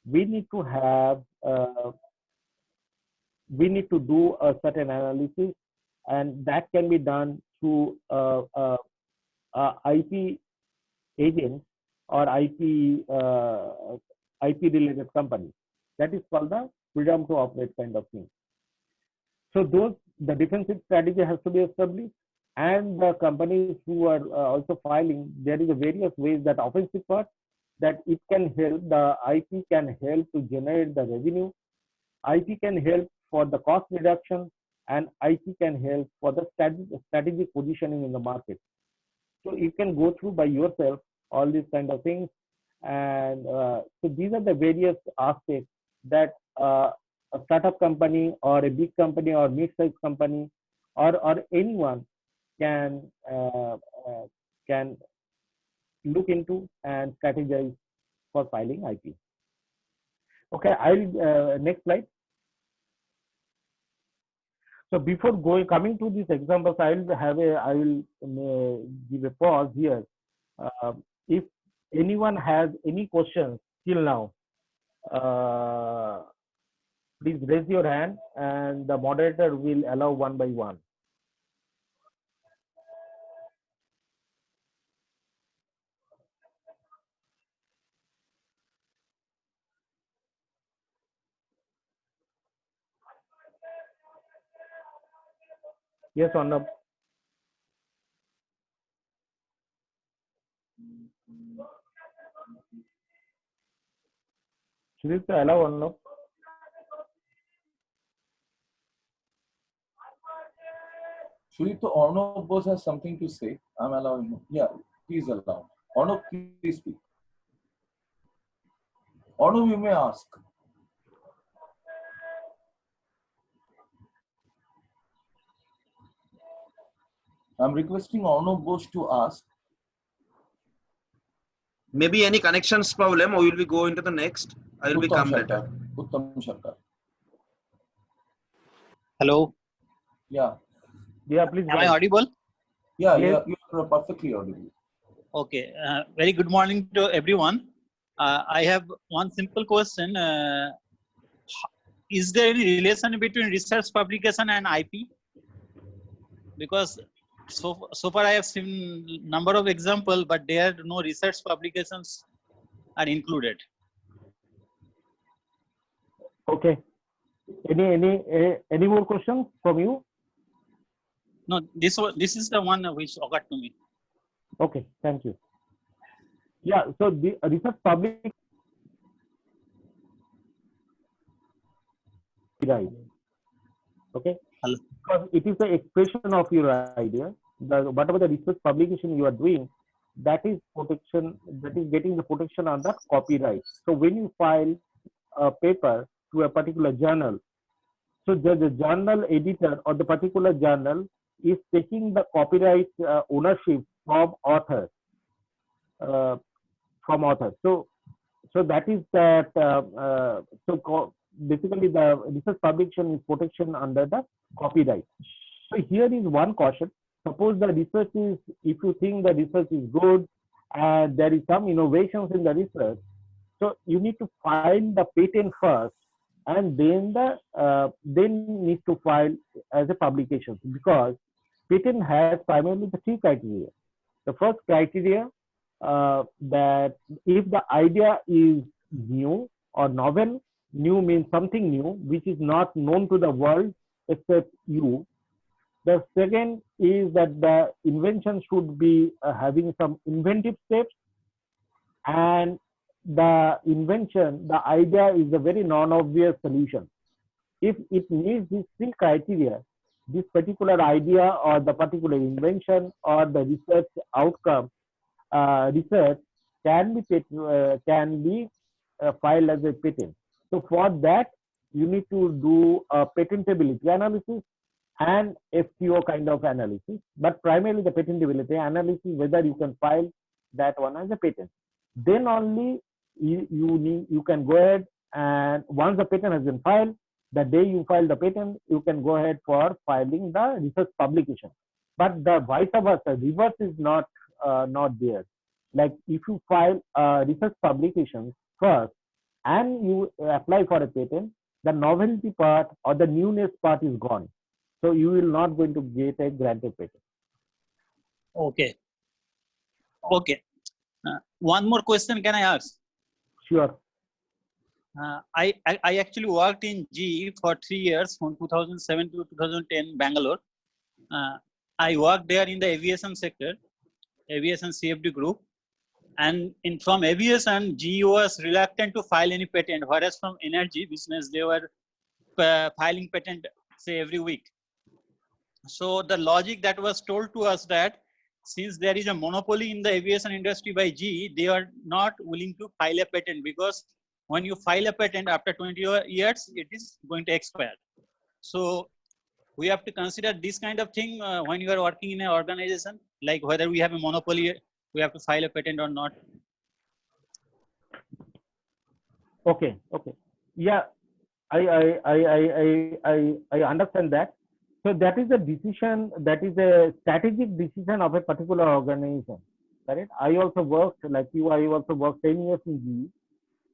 we need to have we need to do a certain analysis, and that can be done through IP agent or IP related company. That is called the freedom to operate kind of thing. So the defensive strategy has to be established, and the companies who are also filing, there is a various ways that offensive part, that it can help, the IP can help to generate the revenue, IP can help for the cost reduction, and IP can help for the strategic positioning in the market. So you can go through by yourself all these kind of things, and so these are the various aspects that a startup company or a big company or mid-sized company or anyone can look into and strategize for filing IP. Okay, I'll next slide. So before coming to these examples, I will give a pause here. If anyone has any questions till now, please raise your hand, and the moderator will allow one by one. Yes, Arnab. Should I allow Arnab? Shurito, Arnab Bose has something to say. I'm allowing him. Yeah, please allow. Arnab, please speak. Arnab, you may ask. I'm requesting Arnab Bose to ask. Maybe any connections problem, or will we go into the next? I will become later. Uttam Sharkar. Hello. Yeah. Yeah, please. Am I audible? Yeah, yes. You're perfectly audible. Okay. Very good morning to everyone. I have one simple question. Is there any relation between research publication and IP? Because so far I have seen number of examples, but there no research publications are included. Okay. Any more questions from you? No, this is the one which occurred to me. Okay, thank you. Yeah, so the research public right. Okay, Hello. because it is the expression of your idea. Whatever the research publication you are doing, that is protection. That is getting the protection under copyright. So when you file a paper to a particular journal, so the journal editor or the particular journal is taking the copyright ownership from author. So that is that. Basically, the research publication is protection under the copyright. So here is one caution. Suppose the research is, if you think the research is good and there is some innovations in the research, so you need to file the patent first, and then then need to file as a publication, because patent has primarily the three criteria. The first criteria, that if the idea is new or novel, new means something new which is not known to the world except you. The second is that the invention should be having some inventive steps, and the invention, the idea is a very non-obvious solution. If it meets these three criteria, this particular idea or the particular invention or the research outcome, research can be filed as a patent. So for that, you need to do a patentability analysis and FTO kind of analysis, but primarily the patentability analysis, whether you can file that one as a patent. Then only you can go ahead, and once the patent has been filed, the day you file the patent, you can go ahead for filing the research publication. But the vice versa, reverse is not there. Like if you file research publication first and you apply for a patent, the novelty part or the newness part is gone. So you will not going to get a granted patent. Okay. Okay. One more question can I ask? Sure. I actually worked in GE for 3 years, from 2007 to 2010, Bangalore. I worked there in the aviation sector, aviation CFD group. And from aviation, GE was reluctant to file any patent, whereas from energy business, they were filing patent, say, every week. So the logic that was told to us that since there is a monopoly in the aviation industry by GE, they are not willing to file a patent, because when you file a patent after 20 years, it is going to expire. So we have to consider this kind of thing when you are working in an organization, like whether we have a monopoly, we have to file a patent or not. Okay. Yeah, I understand that. So that is a decision, that is a strategic decision of a particular organization. Correct? I also worked, like you, I also worked 10 years in GE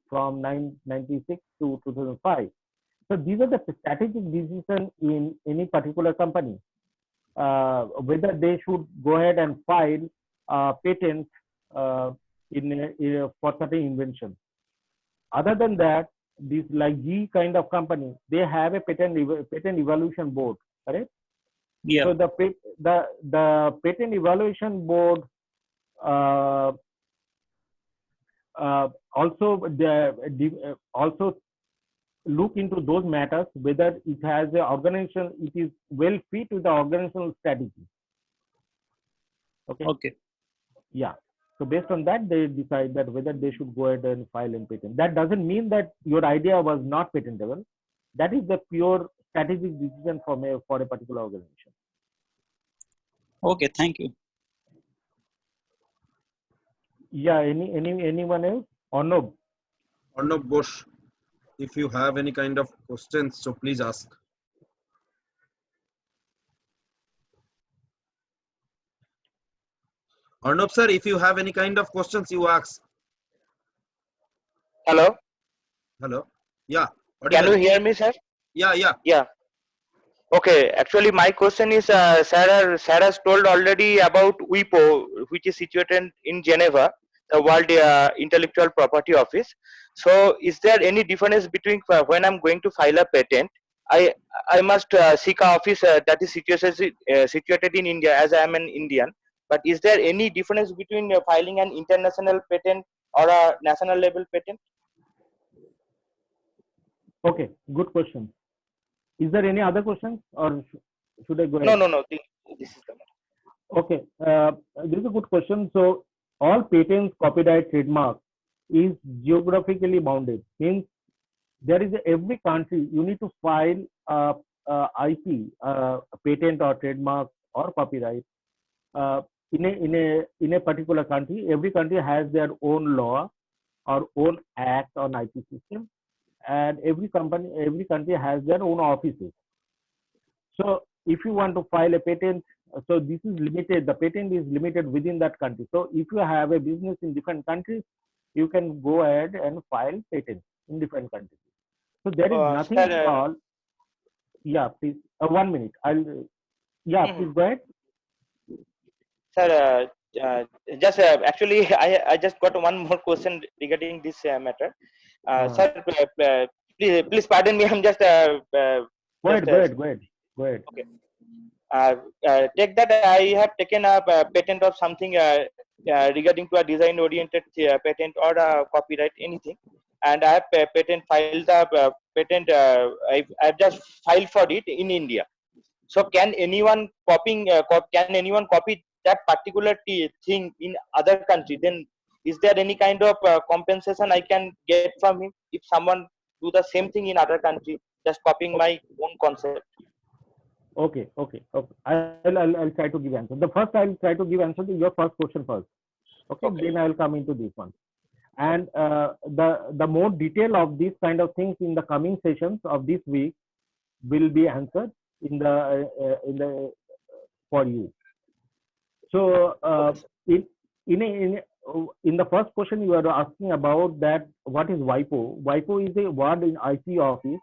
from 1996 to 2005. So these are the strategic decisions in any particular company, whether they should go ahead and file patents for certain invention. Other than that, this like GE kind of company, they have a patent evaluation board, correct? Yeah. So the patent evaluation board also look into those matters, whether it has an organization, it is well fit with the organizational strategy. Okay. Okay. Yeah. So based on that, they decide that whether they should go ahead and file a patent. That doesn't mean that your idea was not patentable. That is the pure strategic decision for a particular organization. Okay. Thank you. Yeah. Anyone else? Arnob Bosch, if you have any kind of questions, so please ask. Arnob sir, if you have any kind of questions, you ask. Hello. Hello. Yeah. Can you hear me, sir? Yeah. Okay. Actually, my question is, Sarah has told already about WIPO, which is situated in Geneva, the World Intellectual Property Office. So, is there any difference between when I'm going to file a patent I must seek a office that is situated in India, as I am an Indian. But is there any difference between filing an international patent or a national level patent? Okay, good question. Is there any other questions, or should I go No, ahead? no. This is the Okay, this is a good question. So all patents, copyright, trademark is geographically bounded. Means there is every country you need to file IP, a patent or trademark or copyright in a particular country. Every country has their own law or own act on IP system, and every country has their own offices. So if you want to file a patent, so this is limited, the patent is limited within that country. So if you have a business in different countries, you can go ahead and file patents in different countries. So there is nothing sir, called, yeah, please, 1 minute. Please go ahead. Sir, just actually, I just got one more question regarding this matter. Sir, please pardon me. I'm just Go ahead. Okay. Take that I have taken a patent of something regarding to a design-oriented patent or a copyright, anything, and I have filed the patent. I've just filed for it in India. So can anyone copy that particular thing in other country? Then is there any kind of compensation I can get from him if someone do the same thing in other country, just copying my own concept? Okay. I'll try to give answer. I'll try to give answer to your first question first. Okay. Then I'll come into this one. And the more detail of these kind of things in the coming sessions of this week will be answered in the for you. So in the first question you are asking about that what is WIPO? WIPO is a word in IP office,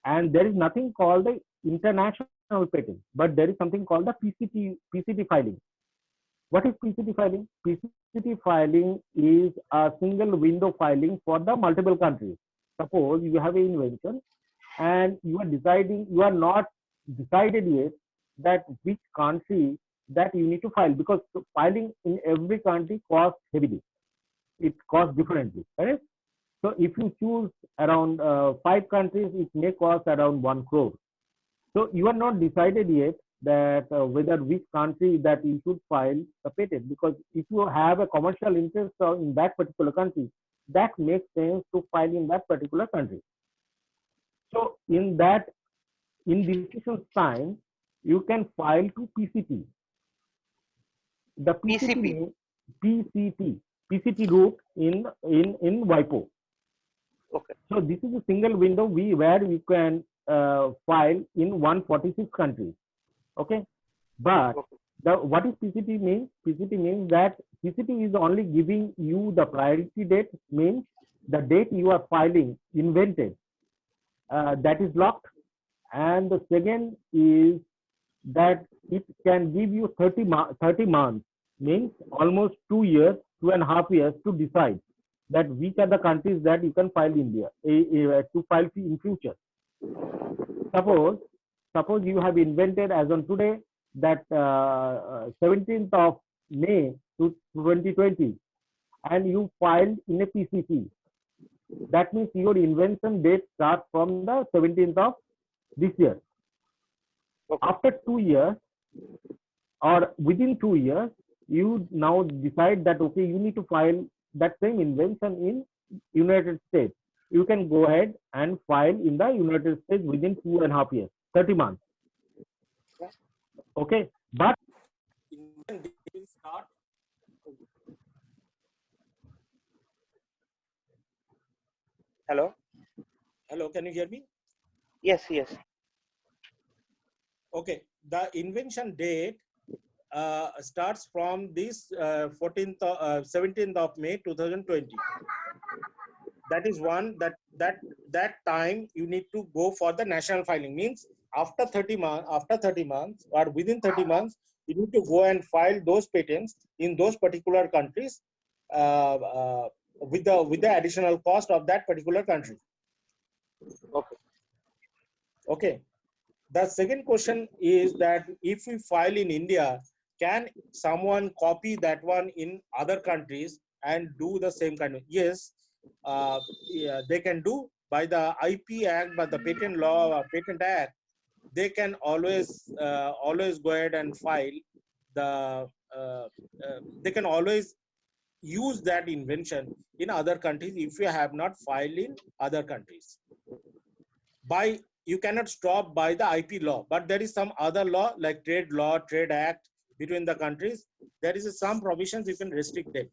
and there is nothing called the international patent, but there is something called the PCT filing. What is PCT filing? PCT filing is a single window filing for the multiple countries. Suppose you have an invention and you are not decided yet that which country that you need to file, because filing in every country costs heavily. It costs differently, right? So if you choose around 5 countries, it may cost around 1 crore. So you are not decided yet that whether which country that you should file a patent, because if you have a commercial interest in that particular country, that makes sense to file in that particular country. So in decision time, you can file to PCT. The PCT route in WIPO. Okay. So this is a single window where we can file in 146 countries. Okay, but what is PCT means? PCT means that PCT is only giving you the priority date, means the date you are filing invented, that is locked. And the second is that it can give you 30 months, means almost 2.5 years to decide that which are the countries that you can file India to file in future. Suppose you have invented as on today that 17th of May 2020, and you filed in a PCT. That means your invention date starts from the 17th of this year. After 2 years or within 2 years, you now decide that okay, you need to file that same invention in United States. You can go ahead and file in the United States within 2.5 years, 30 months. Okay, but Hello, can you hear me? yes. Okay, the invention date starts from this 17th of May 2020. That is one that time you need to go for the national filing, means after 30 months or within 30 months you need to go and file those patents in those particular countries with the additional cost of that particular country. Okay. Okay. The second question is that if we file in India, can someone copy that one in other countries and do the same kind of? Yes, yeah, they can do by the IP Act, by the Patent Law, Patent Act. They can always go ahead and file the. They can always use that invention in other countries if you have not filed in other countries. By you cannot stop by the IP law, but there is some other law like trade law, trade act between the countries. There is some provisions you can restrict them.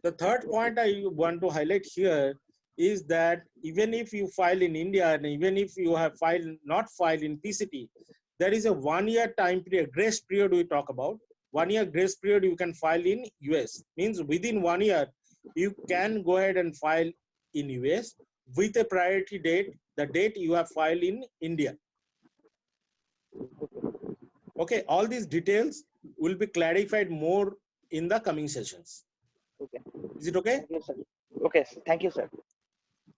The third point I want to highlight here is that even if you file in India and even if you have not filed in PCT, there is a 1 year time period, grace period we talk about. 1 year grace period you can file in US. Means within 1 year, you can go ahead and file in US with a priority date, the date you have filed in India. Okay, all these details will be clarified more in the coming sessions. Okay. Is it okay? Yes, sir. Okay, thank you, sir.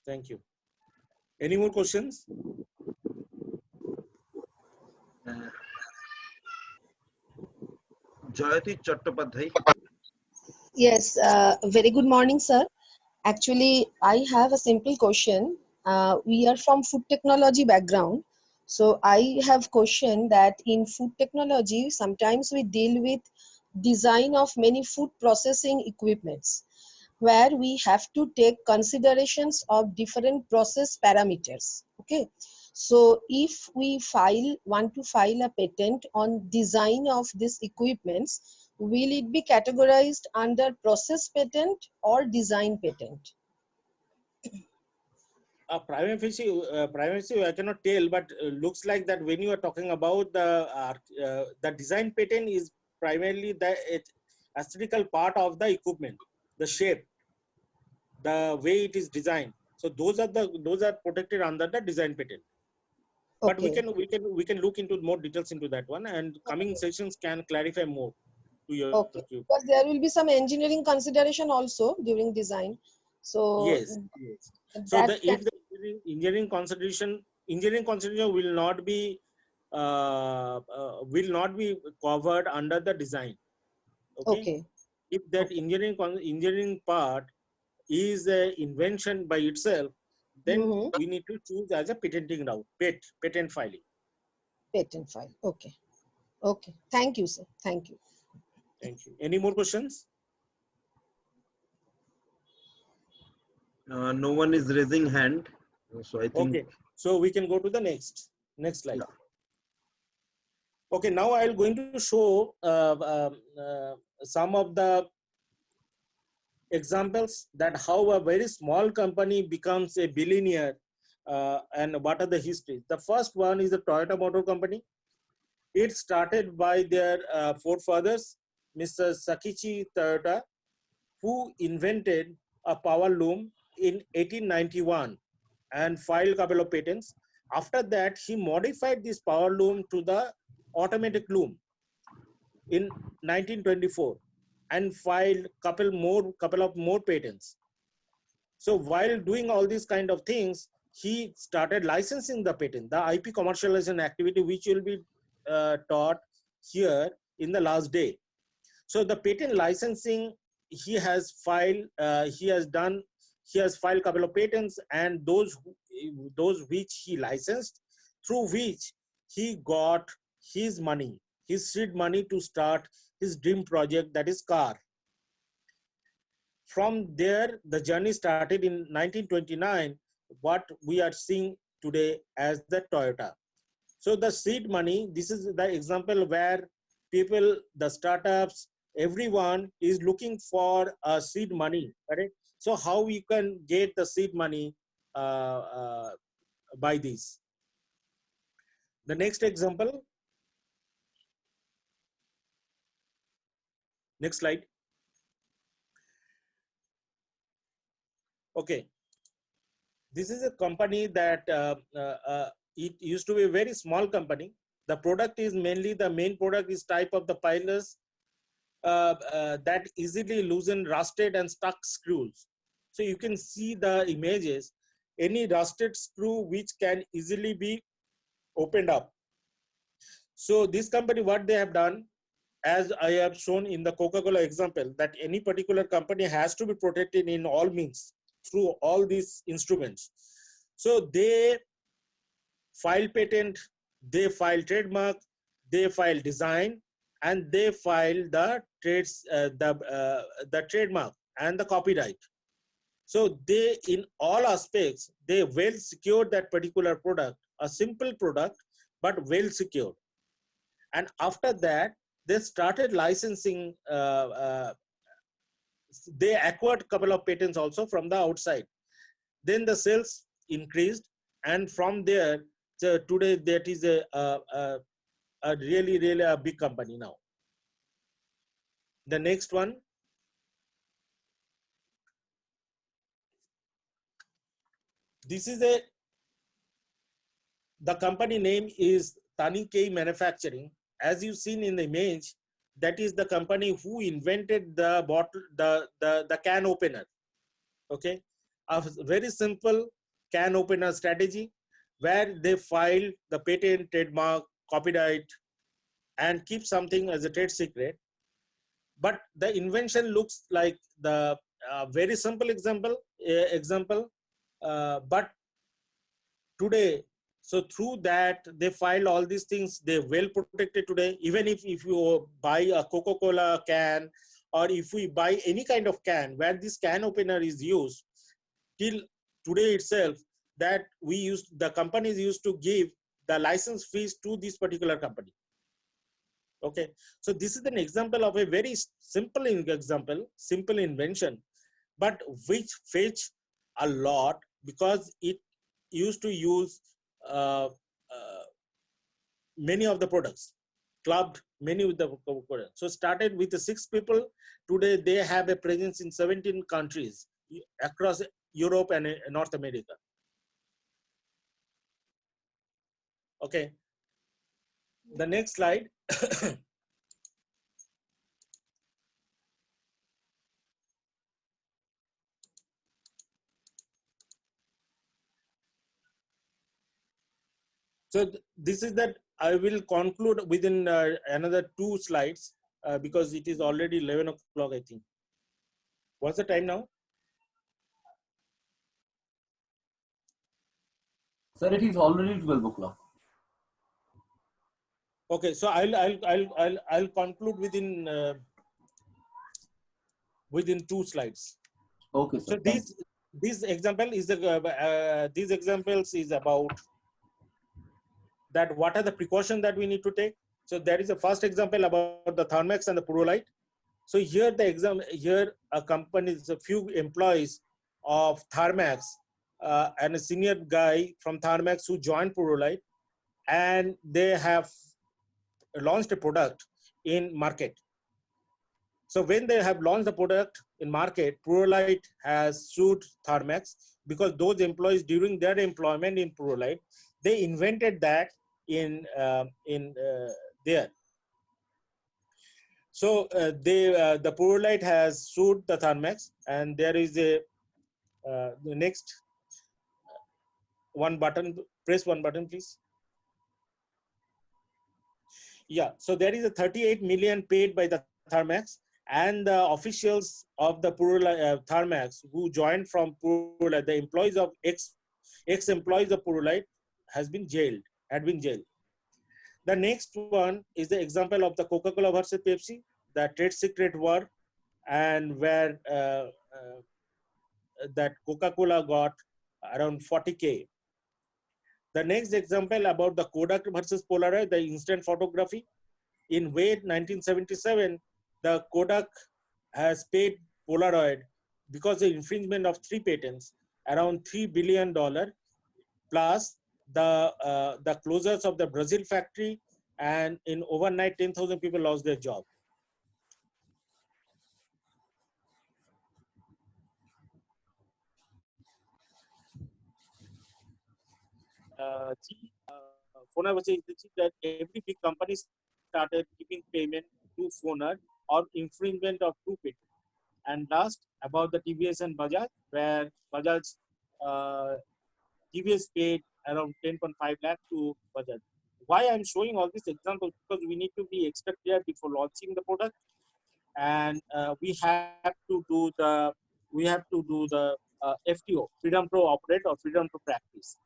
Thank you. Any more questions? Jayati Chattopadhyay. Yes, very good morning, sir. Actually, I have a simple question. We are from food technology background. So I have question that in food technology, sometimes we deal with design of many food processing equipments where we have to take considerations of different process parameters. Okay. So if we want to file a patent on design of these equipments, will it be categorized under process patent or design patent? Prima facie, I cannot tell, but looks like that when you are talking about the design patent is primarily the aesthetical part of the equipment, the shape, the way it is designed. So those are protected under the design patent. But Okay. we can look into more details into that one, and coming sessions can clarify more to your. Okay, because there will be some engineering consideration also during design. So Yes. So if the engineering consideration will not be covered under the design. Okay. If that engineering part is an invention by itself, then we need to choose as a patenting route, patent filing. Patent file. Okay. Okay. Thank you, sir. Thank you. Thank you. Any more questions? No one is raising hand, so I think. Okay, so we can go to the next slide. Yeah. Okay, now I'm going to show some of the examples that how a very small company becomes a billionaire and what are the histories. The first one is the Toyota Motor Company. It started by their forefathers, Mr. Sakichi Toyota, who invented a power loom in 1891 and filed a couple of patents. After that, he modified this power loom to the automatic loom in 1924 and filed couple of more patents. So while doing all these kind of things, he started licensing the patent, the IP commercialization activity, which will be taught here in the last day. So the patent licensing, he has filed a couple of patents, and those which he licensed, through which he got his money, his seed money to start his dream project, that is car. From there, the journey started in 1929, what we are seeing today as the Toyota. So the seed money, this is the example where people, the startups, everyone is looking for seed money, correct? So how we can get the seed money by this. The next example. Next slide. Okay. This is a company that it used to be a very small company. The product is mainly, the main product is type of the pilers that easily loosen rusted and stuck screws. So you can see the images. any rusted screw which can easily be opened up. So this company, what they have done, as I have shown in the Coca-Cola example, that any particular company has to be protected in all means through all these instruments. So they file patent, they file trademark, they file design, and they file the trademark and the copyright. So they, in all aspects, they well secured that particular product, a simple product, but well secured. And after that, they started licensing. They acquired a couple of patents also from the outside. Then the sales increased, and from there, so today that is a really a big company now. The next one. This is the company name is Tanikkei Manufacturing. As you've seen in the image, that is the company who invented the bottle, the can opener. Okay, a very simple can opener strategy where they file the patent, trademark, copyright, and keep something as a trade secret. But the invention looks like the very simple example, but today, so through that they filed all these things, they're well protected today. Even if you buy a Coca-Cola can, or if we buy any kind of can where this can opener is used, till today itself, that the companies used to give the license fees to this particular company. Okay, so this is an example of a very simple invention, but which fetch a lot because it used to use many of the products, clubbed many of the products. So started with the 6 people. Today they have a presence in 17 countries across Europe and North America. Okay, the next slide. So this is that I will conclude within another 2 slides because it is already 11 o'clock, I think. What's the time now? Sir, it is already 12 o'clock. Okay, so I'll conclude within 2 slides. Okay, sir. So this example is these examples is about that what are the precautions that we need to take. So there is a first example about the Thermax and the Purolite. So here a company, a few employees of Thermax and a senior guy from Thermax who joined Purolite, and they have launched a product in market. So when they have launched the product in market, Purolite has sued Thermax because those employees during their employment in Purolite, they invented that in there. So the Purolite has sued the Thermax, and there is a the next one button. Press one button, please. Yeah. So there is a 38 million paid by the Thermax, and the officials of the Purolite Thermax who joined from Purolite, the employees of ex-employees of Purolite had been jailed. The next one is the example of the Coca-Cola versus Pepsi, the trade secret war, and where that Coca-Cola got around 40K. The next example about the Kodak versus Polaroid, the instant photography. In May 1977, the Kodak has paid Polaroid because of the infringement of 3 patents, around $3 billion, plus the closures of the Brazil factory, and in overnight 10,000 people lost their job. Fonar was saying that every big company started giving payment to Fonar or infringement of 2 patents. And last, about the TVS and Bajaj, where Bajaj TVS paid around 10.5 lakh to Bajaj. Why I'm showing all these examples? Because we need to be extra clear before launching the product, and we have to do the FTO, freedom to operate or freedom to practice.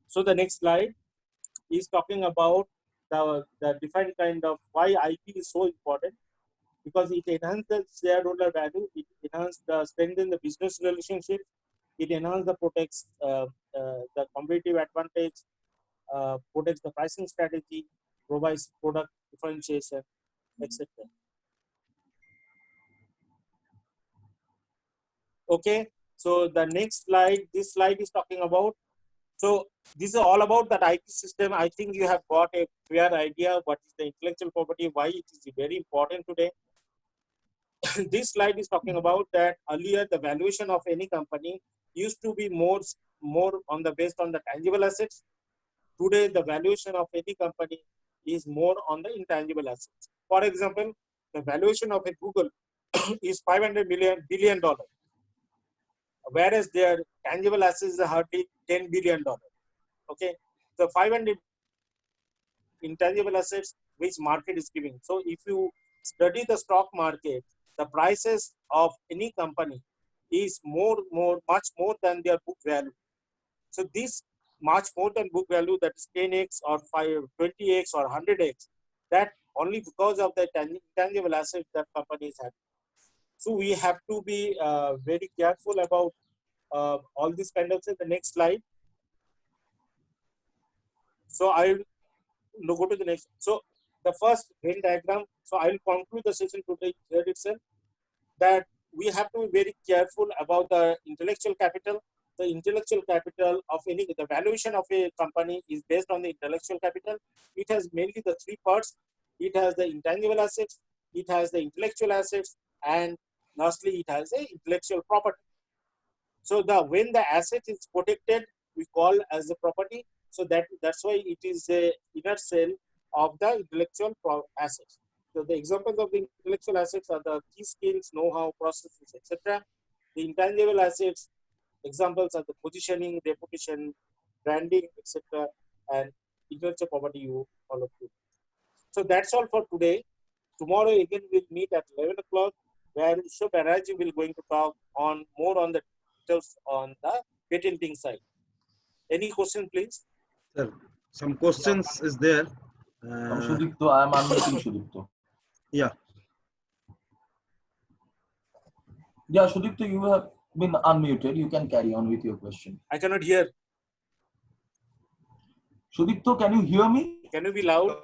So the next slide is talking about the different kind of why IP is so important, because it enhances shareholder value, it enhances the strengthen the business relationship, it enhances the protects the competitive advantage, protects the pricing strategy, provides product differentiation, etc. Okay, so the next slide, this slide is talking about, so this is all about that IP system. I think you have got a clear idea what is the intellectual property, why it is very important today. This slide is talking about that earlier the valuation of any company used to be more on the based on the tangible assets. Today the valuation of any company is more on the intangible assets. For example, the valuation of a Google is $500 billion, whereas their tangible assets are hardly $10 billion. Okay, so 500 intangible assets which market is giving. So if you study the stock market, the prices of any company is much more than their book value. So this much more than book value, that is 10x or 20x or 100x, that only because of the intangible assets that companies have. So we have to be very careful about all these kind of things. The next slide. So I will go to the next. So the first Venn diagram. So I will conclude the session today here itself, that we have to be very careful about the intellectual capital. The intellectual capital of the valuation of a company is based on the intellectual capital. It has mainly the three parts. It has the intangible assets, it has the intellectual assets, and lastly, it has a intellectual property. So when the asset is protected, we call as the property. So that's why it is a inner cell of the intellectual assets. So the examples of the intellectual assets are the key skills, know-how, processes, etc. The intangible assets examples are the positioning, reputation, branding, etc. And intellectual property, all of you. So that's all for today. Tomorrow again we'll meet at 11 o'clock, where Usha Baraji will going to talk on more on the details on the patenting side. Any question, please? Sir, some questions is there. Sudipto, I am unmuting Sudipto. Yeah. Yeah, Sudipto, you have been unmuted. You can carry on with your question. I cannot hear. Sudipto, can you hear me? Can you be loud?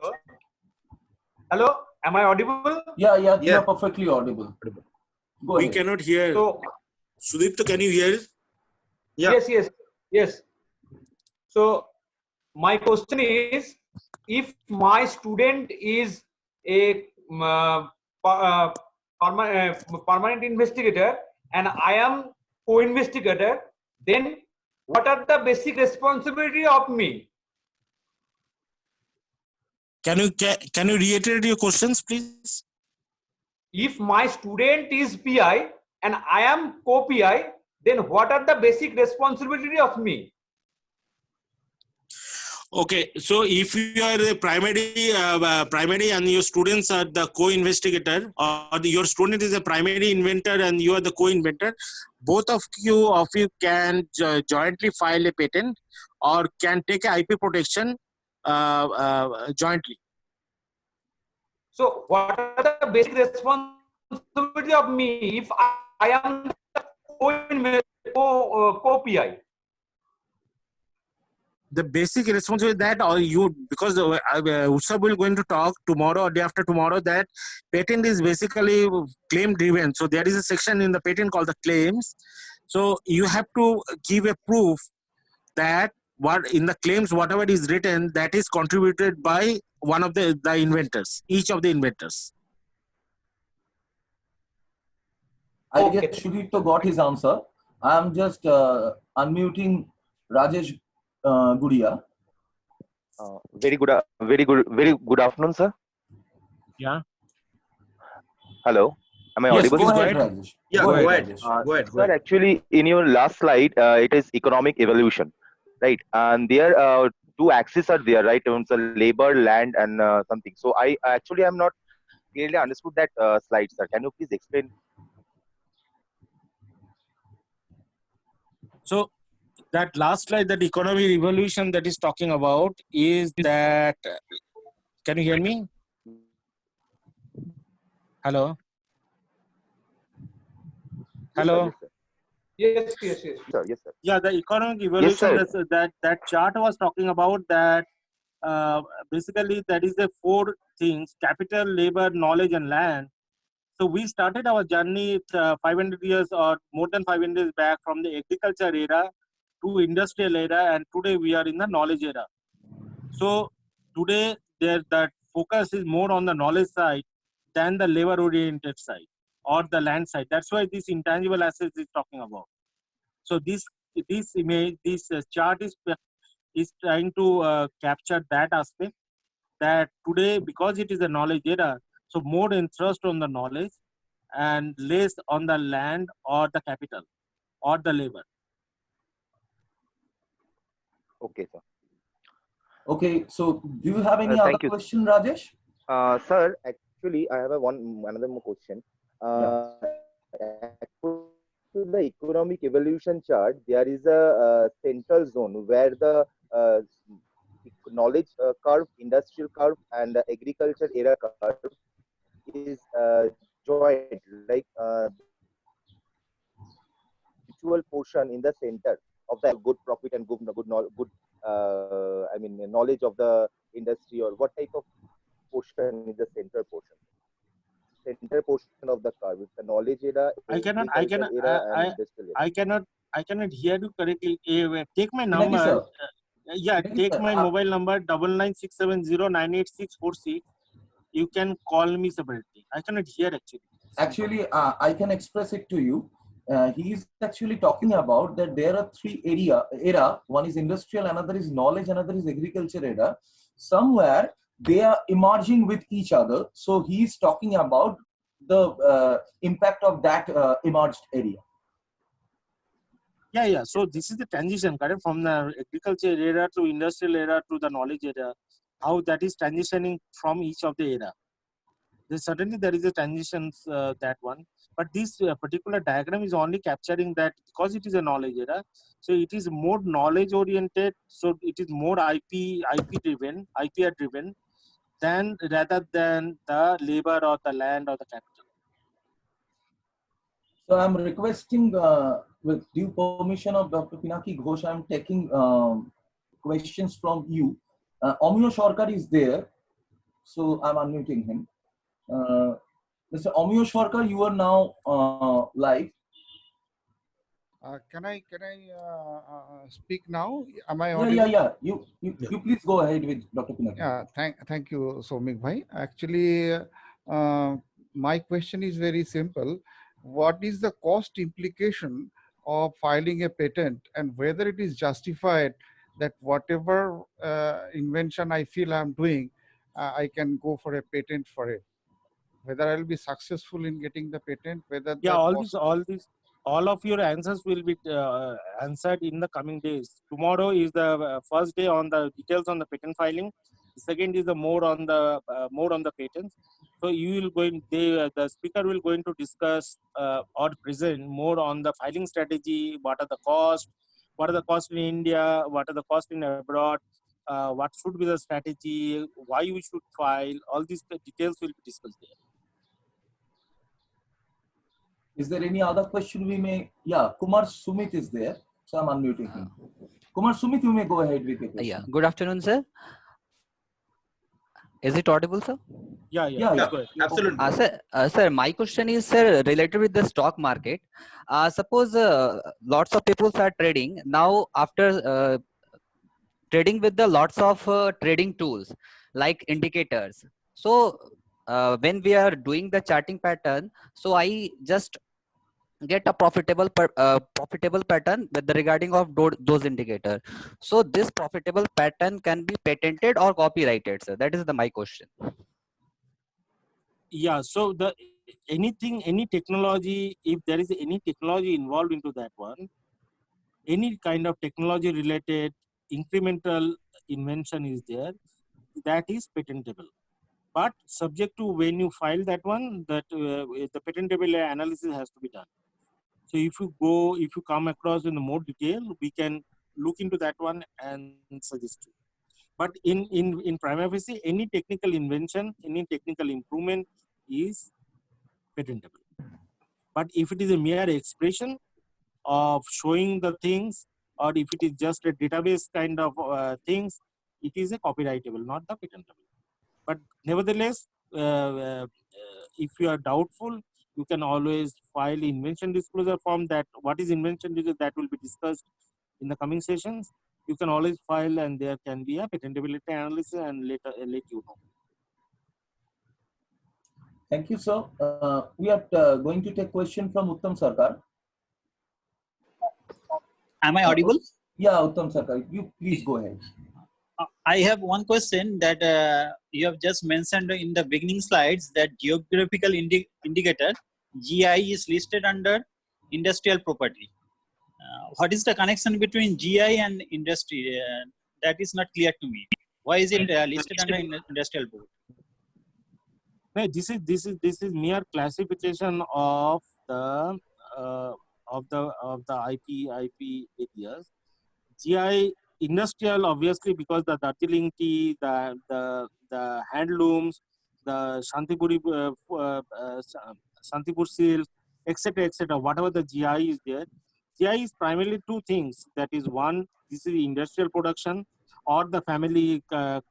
Hello, am I audible? Yeah, you are perfectly audible. Go We ahead. cannot hear. So, Sudipto, can you hear? Yeah. Yes. So, my question is, if my student is a permanent investigator and I am co-investigator, then what are the basic responsibility of me? Can you reiterate your questions, please? If my student is PI and I am co-PI, then what are the basic responsibility of me? Okay, so if you are the primary and your students are the co-investigator, or your student is a primary inventor and you are the co-inventor, both of you can jointly file a patent or can take a IP protection jointly. So what are the basic responsibility of me if I am the co-PI? The basic responsibility that, or you, because Usha will going to talk tomorrow or day after tomorrow, that patent is basically claim driven. So there is a section in the patent called the claims. So you have to give a proof that what in the claims, whatever is written, that is contributed by one of the inventors, each of the inventors. I guess Sudipto got his answer. I am just unmuting Rajesh Guria. Very good afternoon, sir. Yeah. Hello. Am I Yes, audible? please Go go ahead, ahead. Rajesh. Yeah, Go go ahead, ahead. Rajesh. Go ahead. Go Sir, ahead. actually, in your last slide, it is economic evolution, right? And there two axes are there, right? It's a labor, land, and something. So I actually am not clearly understood that slide, sir. Can you please explain? So that last slide, that economy revolution that is talking about is that, can you hear me? Hello? Hello? Yes, yes, yes. Sir, yes, sir. Yeah, the economic Yes, evolution sir. that chart was talking about, that basically that is the four things: capital, labor, knowledge, and land. So we started our journey 500 years or more than 500 years back from the agriculture era to industrial era, and today we are in the knowledge era. So today that focus is more on the knowledge side than the labor oriented side or the land side. That's why this intangible assets is talking about. So this image, this chart is trying to capture that aspect, that today, because it is a knowledge era, so more interest on the knowledge and less on the land or the capital or the labor. Okay, sir. Okay, so do you have any other Thank you. question, Rajesh? Sir, actually, I have another more question. According to the economic evolution chart, there is a central zone where the knowledge curve, industrial curve, and the agriculture era curve is joined, like mutual portion in the center of the good profit and good I mean knowledge of the industry, or what type of portion is the center portion? Center portion of the curve. It's the knowledge era, agriculture era, and industrial era. I cannot hear you correctly. Take my Pinaki number. sir. Yeah, Pinaki take sir, my mobile number 9967098646. You can call me separately. I cannot hear actually. Actually, I can express it to you. He is actually talking about that there are three era. One is industrial, another is knowledge, another is agriculture era. Somewhere they are emerging with each other. So he is talking about the impact of that emerged area. Yeah. So this is the transition, correct, from the agriculture era to industrial era to the knowledge era. How that is transitioning from each of the era. Certainly there is a transition, that one, but this particular diagram is only capturing that because it is a knowledge era, so it is more knowledge oriented, so it is more IPR driven than rather than the labor or the land or the capital. So I'm requesting, with due permission of Dr. Pinaki Ghosh, I'm taking questions from you. Omyo Sarkar is there, so I'm unmuting him. Mr. Omyo Sarkar, you are now live. Can I speak now? Am I audible? Yeah. You please go ahead with Dr. Pinaki. Yeah, thank you, Somik Bhai. Actually, my question is very simple. What is the cost implication of filing a patent, and whether it is justified that whatever invention I feel I'm doing, I can go for a patent for it? Whether I'll be successful in getting the patent, whether Yeah, all of your answers will be answered in the coming days. Tomorrow is the first day on the details on the patent filing. The second is the more on the patents. So you will the speaker will going to discuss or present more on the filing strategy. What are the costs? What are the costs in India? What are the costs in abroad? What should be the strategy? Why we should file? All these details will be discussed there. Is there any other question we may? Yeah, Kumar Sumit is there, so I'm unmuting him. Kumar Sumit, you may go ahead with your question. Yeah, good afternoon, sir. Is it audible, sir? Yeah. Absolutely. Sir, my question is, sir, related with the stock market. Suppose lots of people are trading now after trading with the lots of trading tools like indicators. So when we are doing the charting pattern, so I just get a profitable pattern with the regarding of those indicators. So this profitable pattern can be patented or copyrighted, sir. That is my question. Yeah, so the anything, any technology, if there is any technology involved into that one, any kind of technology related incremental invention is there, that is patentable. But subject to when you file that one, that the patentability analysis has to be done. So if you come across in more detail, we can look into that one and suggest you. But in prima facie, any technical invention, any technical improvement is patentable. But if it is a mere expression of showing the things, or if it is just a database kind of things, it is a copyrightable, not the patentable. But nevertheless, if you are doubtful, you can always file invention disclosure form. That what is invention disclosure, that will be discussed in the coming sessions. You can always file, and there can be a patentability analysis, and later let you know. Thank you, sir. We are going to take question from Uttam Sarkar. Am I audible? Yeah, Uttam Sarkar, you please go ahead. I have one question that you have just mentioned in the beginning slides, that geographical indicator GI is listed under industrial property. What is the connection between GI and industry? That is not clear to me. Why is it listed under industrial property? No, this is mere classification of the IP areas. GI industrial, obviously, because the Darjeeling tea, the handlooms, the Shantipur silk, etc., whatever the GI is there. GI is primarily two things. That is, one, this is industrial production or the family kind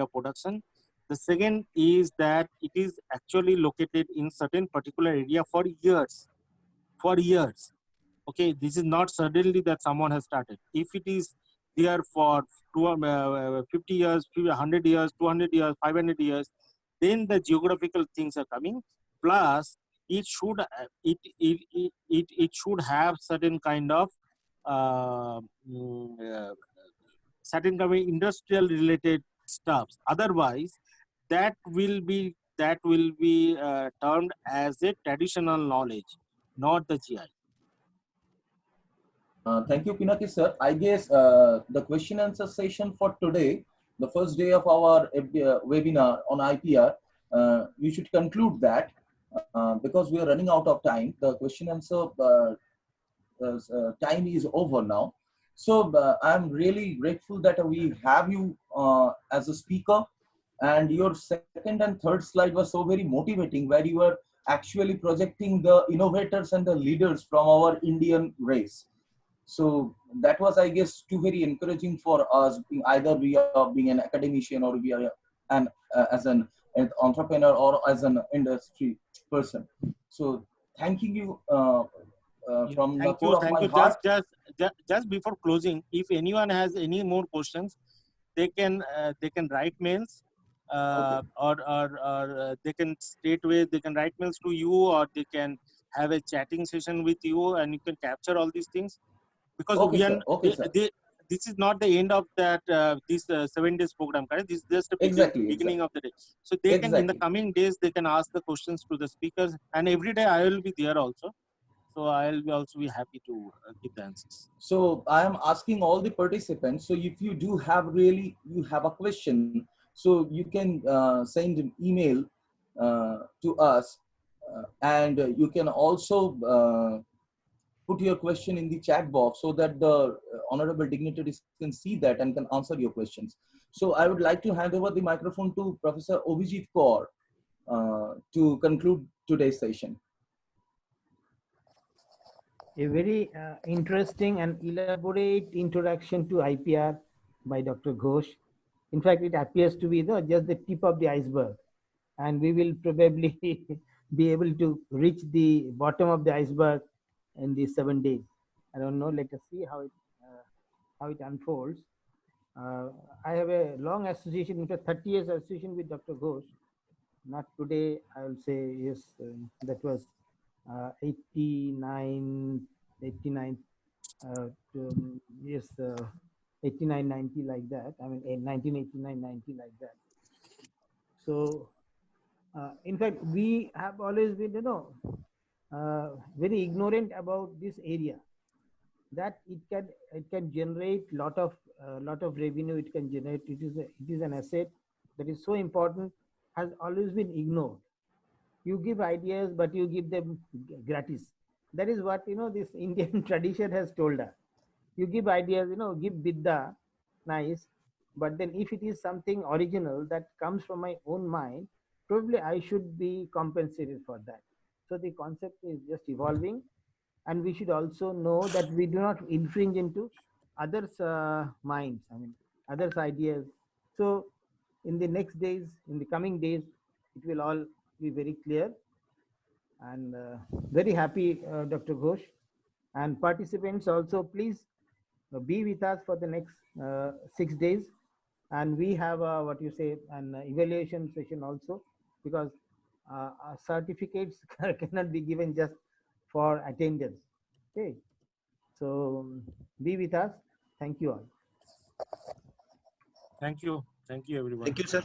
of production. The second is that it is actually located in certain particular area for years. Okay, this is not suddenly that someone has started. If it is there for 50 years, 100 years, 200 years, 500 years, then the geographical things are coming. Plus, it should have certain kind of industrial related stuffs. Otherwise, that will be termed as a traditional knowledge, not the GI. Thank you, Pinaki sir. I guess the question answer session for today, the first day of our webinar on IPR, we should conclude that because we are running out of time. The question answer time is over now. So I'm really grateful that we have you as a speaker, and your second and third slide was so very motivating, where you were actually projecting the innovators and the leaders from our Indian race. So that was, I guess, too very encouraging for us. Either we are being an academician, or we are as an entrepreneur, or as an industry person. So thanking you from the core of my heart. Just before closing, if anyone has any more questions, they can write mails, or they can straightway write mails to you, or they can have a chatting session with you, and you can capture all these things. Because this is not the end of that this 7 days program, correct? This is just the beginning of the day. So they can, in the coming days, they can ask the questions to the speakers, and every day I will be there also. So I will also be happy to give the answers. So I am asking all the participants. So if you do have you have a question, so you can send an email to us, and you can also put your question in the chat box, so that the honorable dignitaries can see that and can answer your questions. So I would like to hand over the microphone to Professor Abhijit Kaur to conclude today's session. A very interesting and elaborate introduction to IPR by Dr. Ghosh. In fact, it appears to be just the tip of the iceberg, and we will probably be able to reach the bottom of the iceberg in these 7 days. I don't know. Let us see how it unfolds. I have a long association, in fact, 30 years association with Dr. Ghosh. Not today, I will say, yes, that was 89, yes, 89, 90, like that. I mean, 1989, 90, like that. So In fact, we have always been, very ignorant about this area. That it can generate lot of revenue. It can generate. It is an asset that is so important, has always been ignored. You give ideas, but you give them gratis. That is what this Indian tradition has told us. You give ideas, give vidya, nice, but then if it is something original that comes from my own mind, probably I should be compensated for that. So the concept is just evolving, and we should also know that we do not infringe into others' minds. I mean, others' ideas. So in the next days, in the coming days, it will all be very clear. And very happy, Dr. Ghosh, and participants also, please be with us for the next 6 days, and we have what you say an evaluation session also, because certificates cannot be given just for attendance. Okay, so be with us. Thank you all. Thank you everyone. Thank you, sir.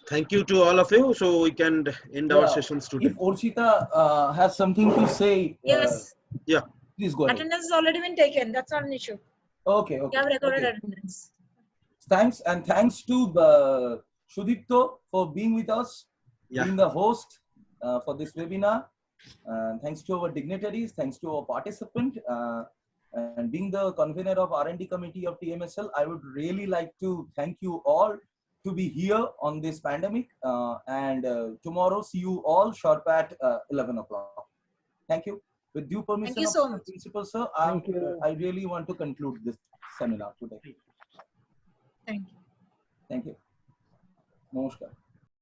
Thank you to all of you. So we can end our sessions today. If Orchita has something to say, Yes. Yeah, please go ahead. Attendance has already been taken. That's not an issue. Okay. We have recorded Okay. attendance. Thanks, and thanks to Sudipto for being with us, being the host for this webinar. Thanks to our dignitaries, thanks to our participant, and being the convener of R&D committee of TMSL, I would really like to thank you all to be here on this pandemic. And tomorrow, see you all sharp at 11 o'clock. Thank you. With due permission you of so the much. principal, sir, Thank you. I really want to conclude this seminar today. Thank you. Thank you. Namaskar.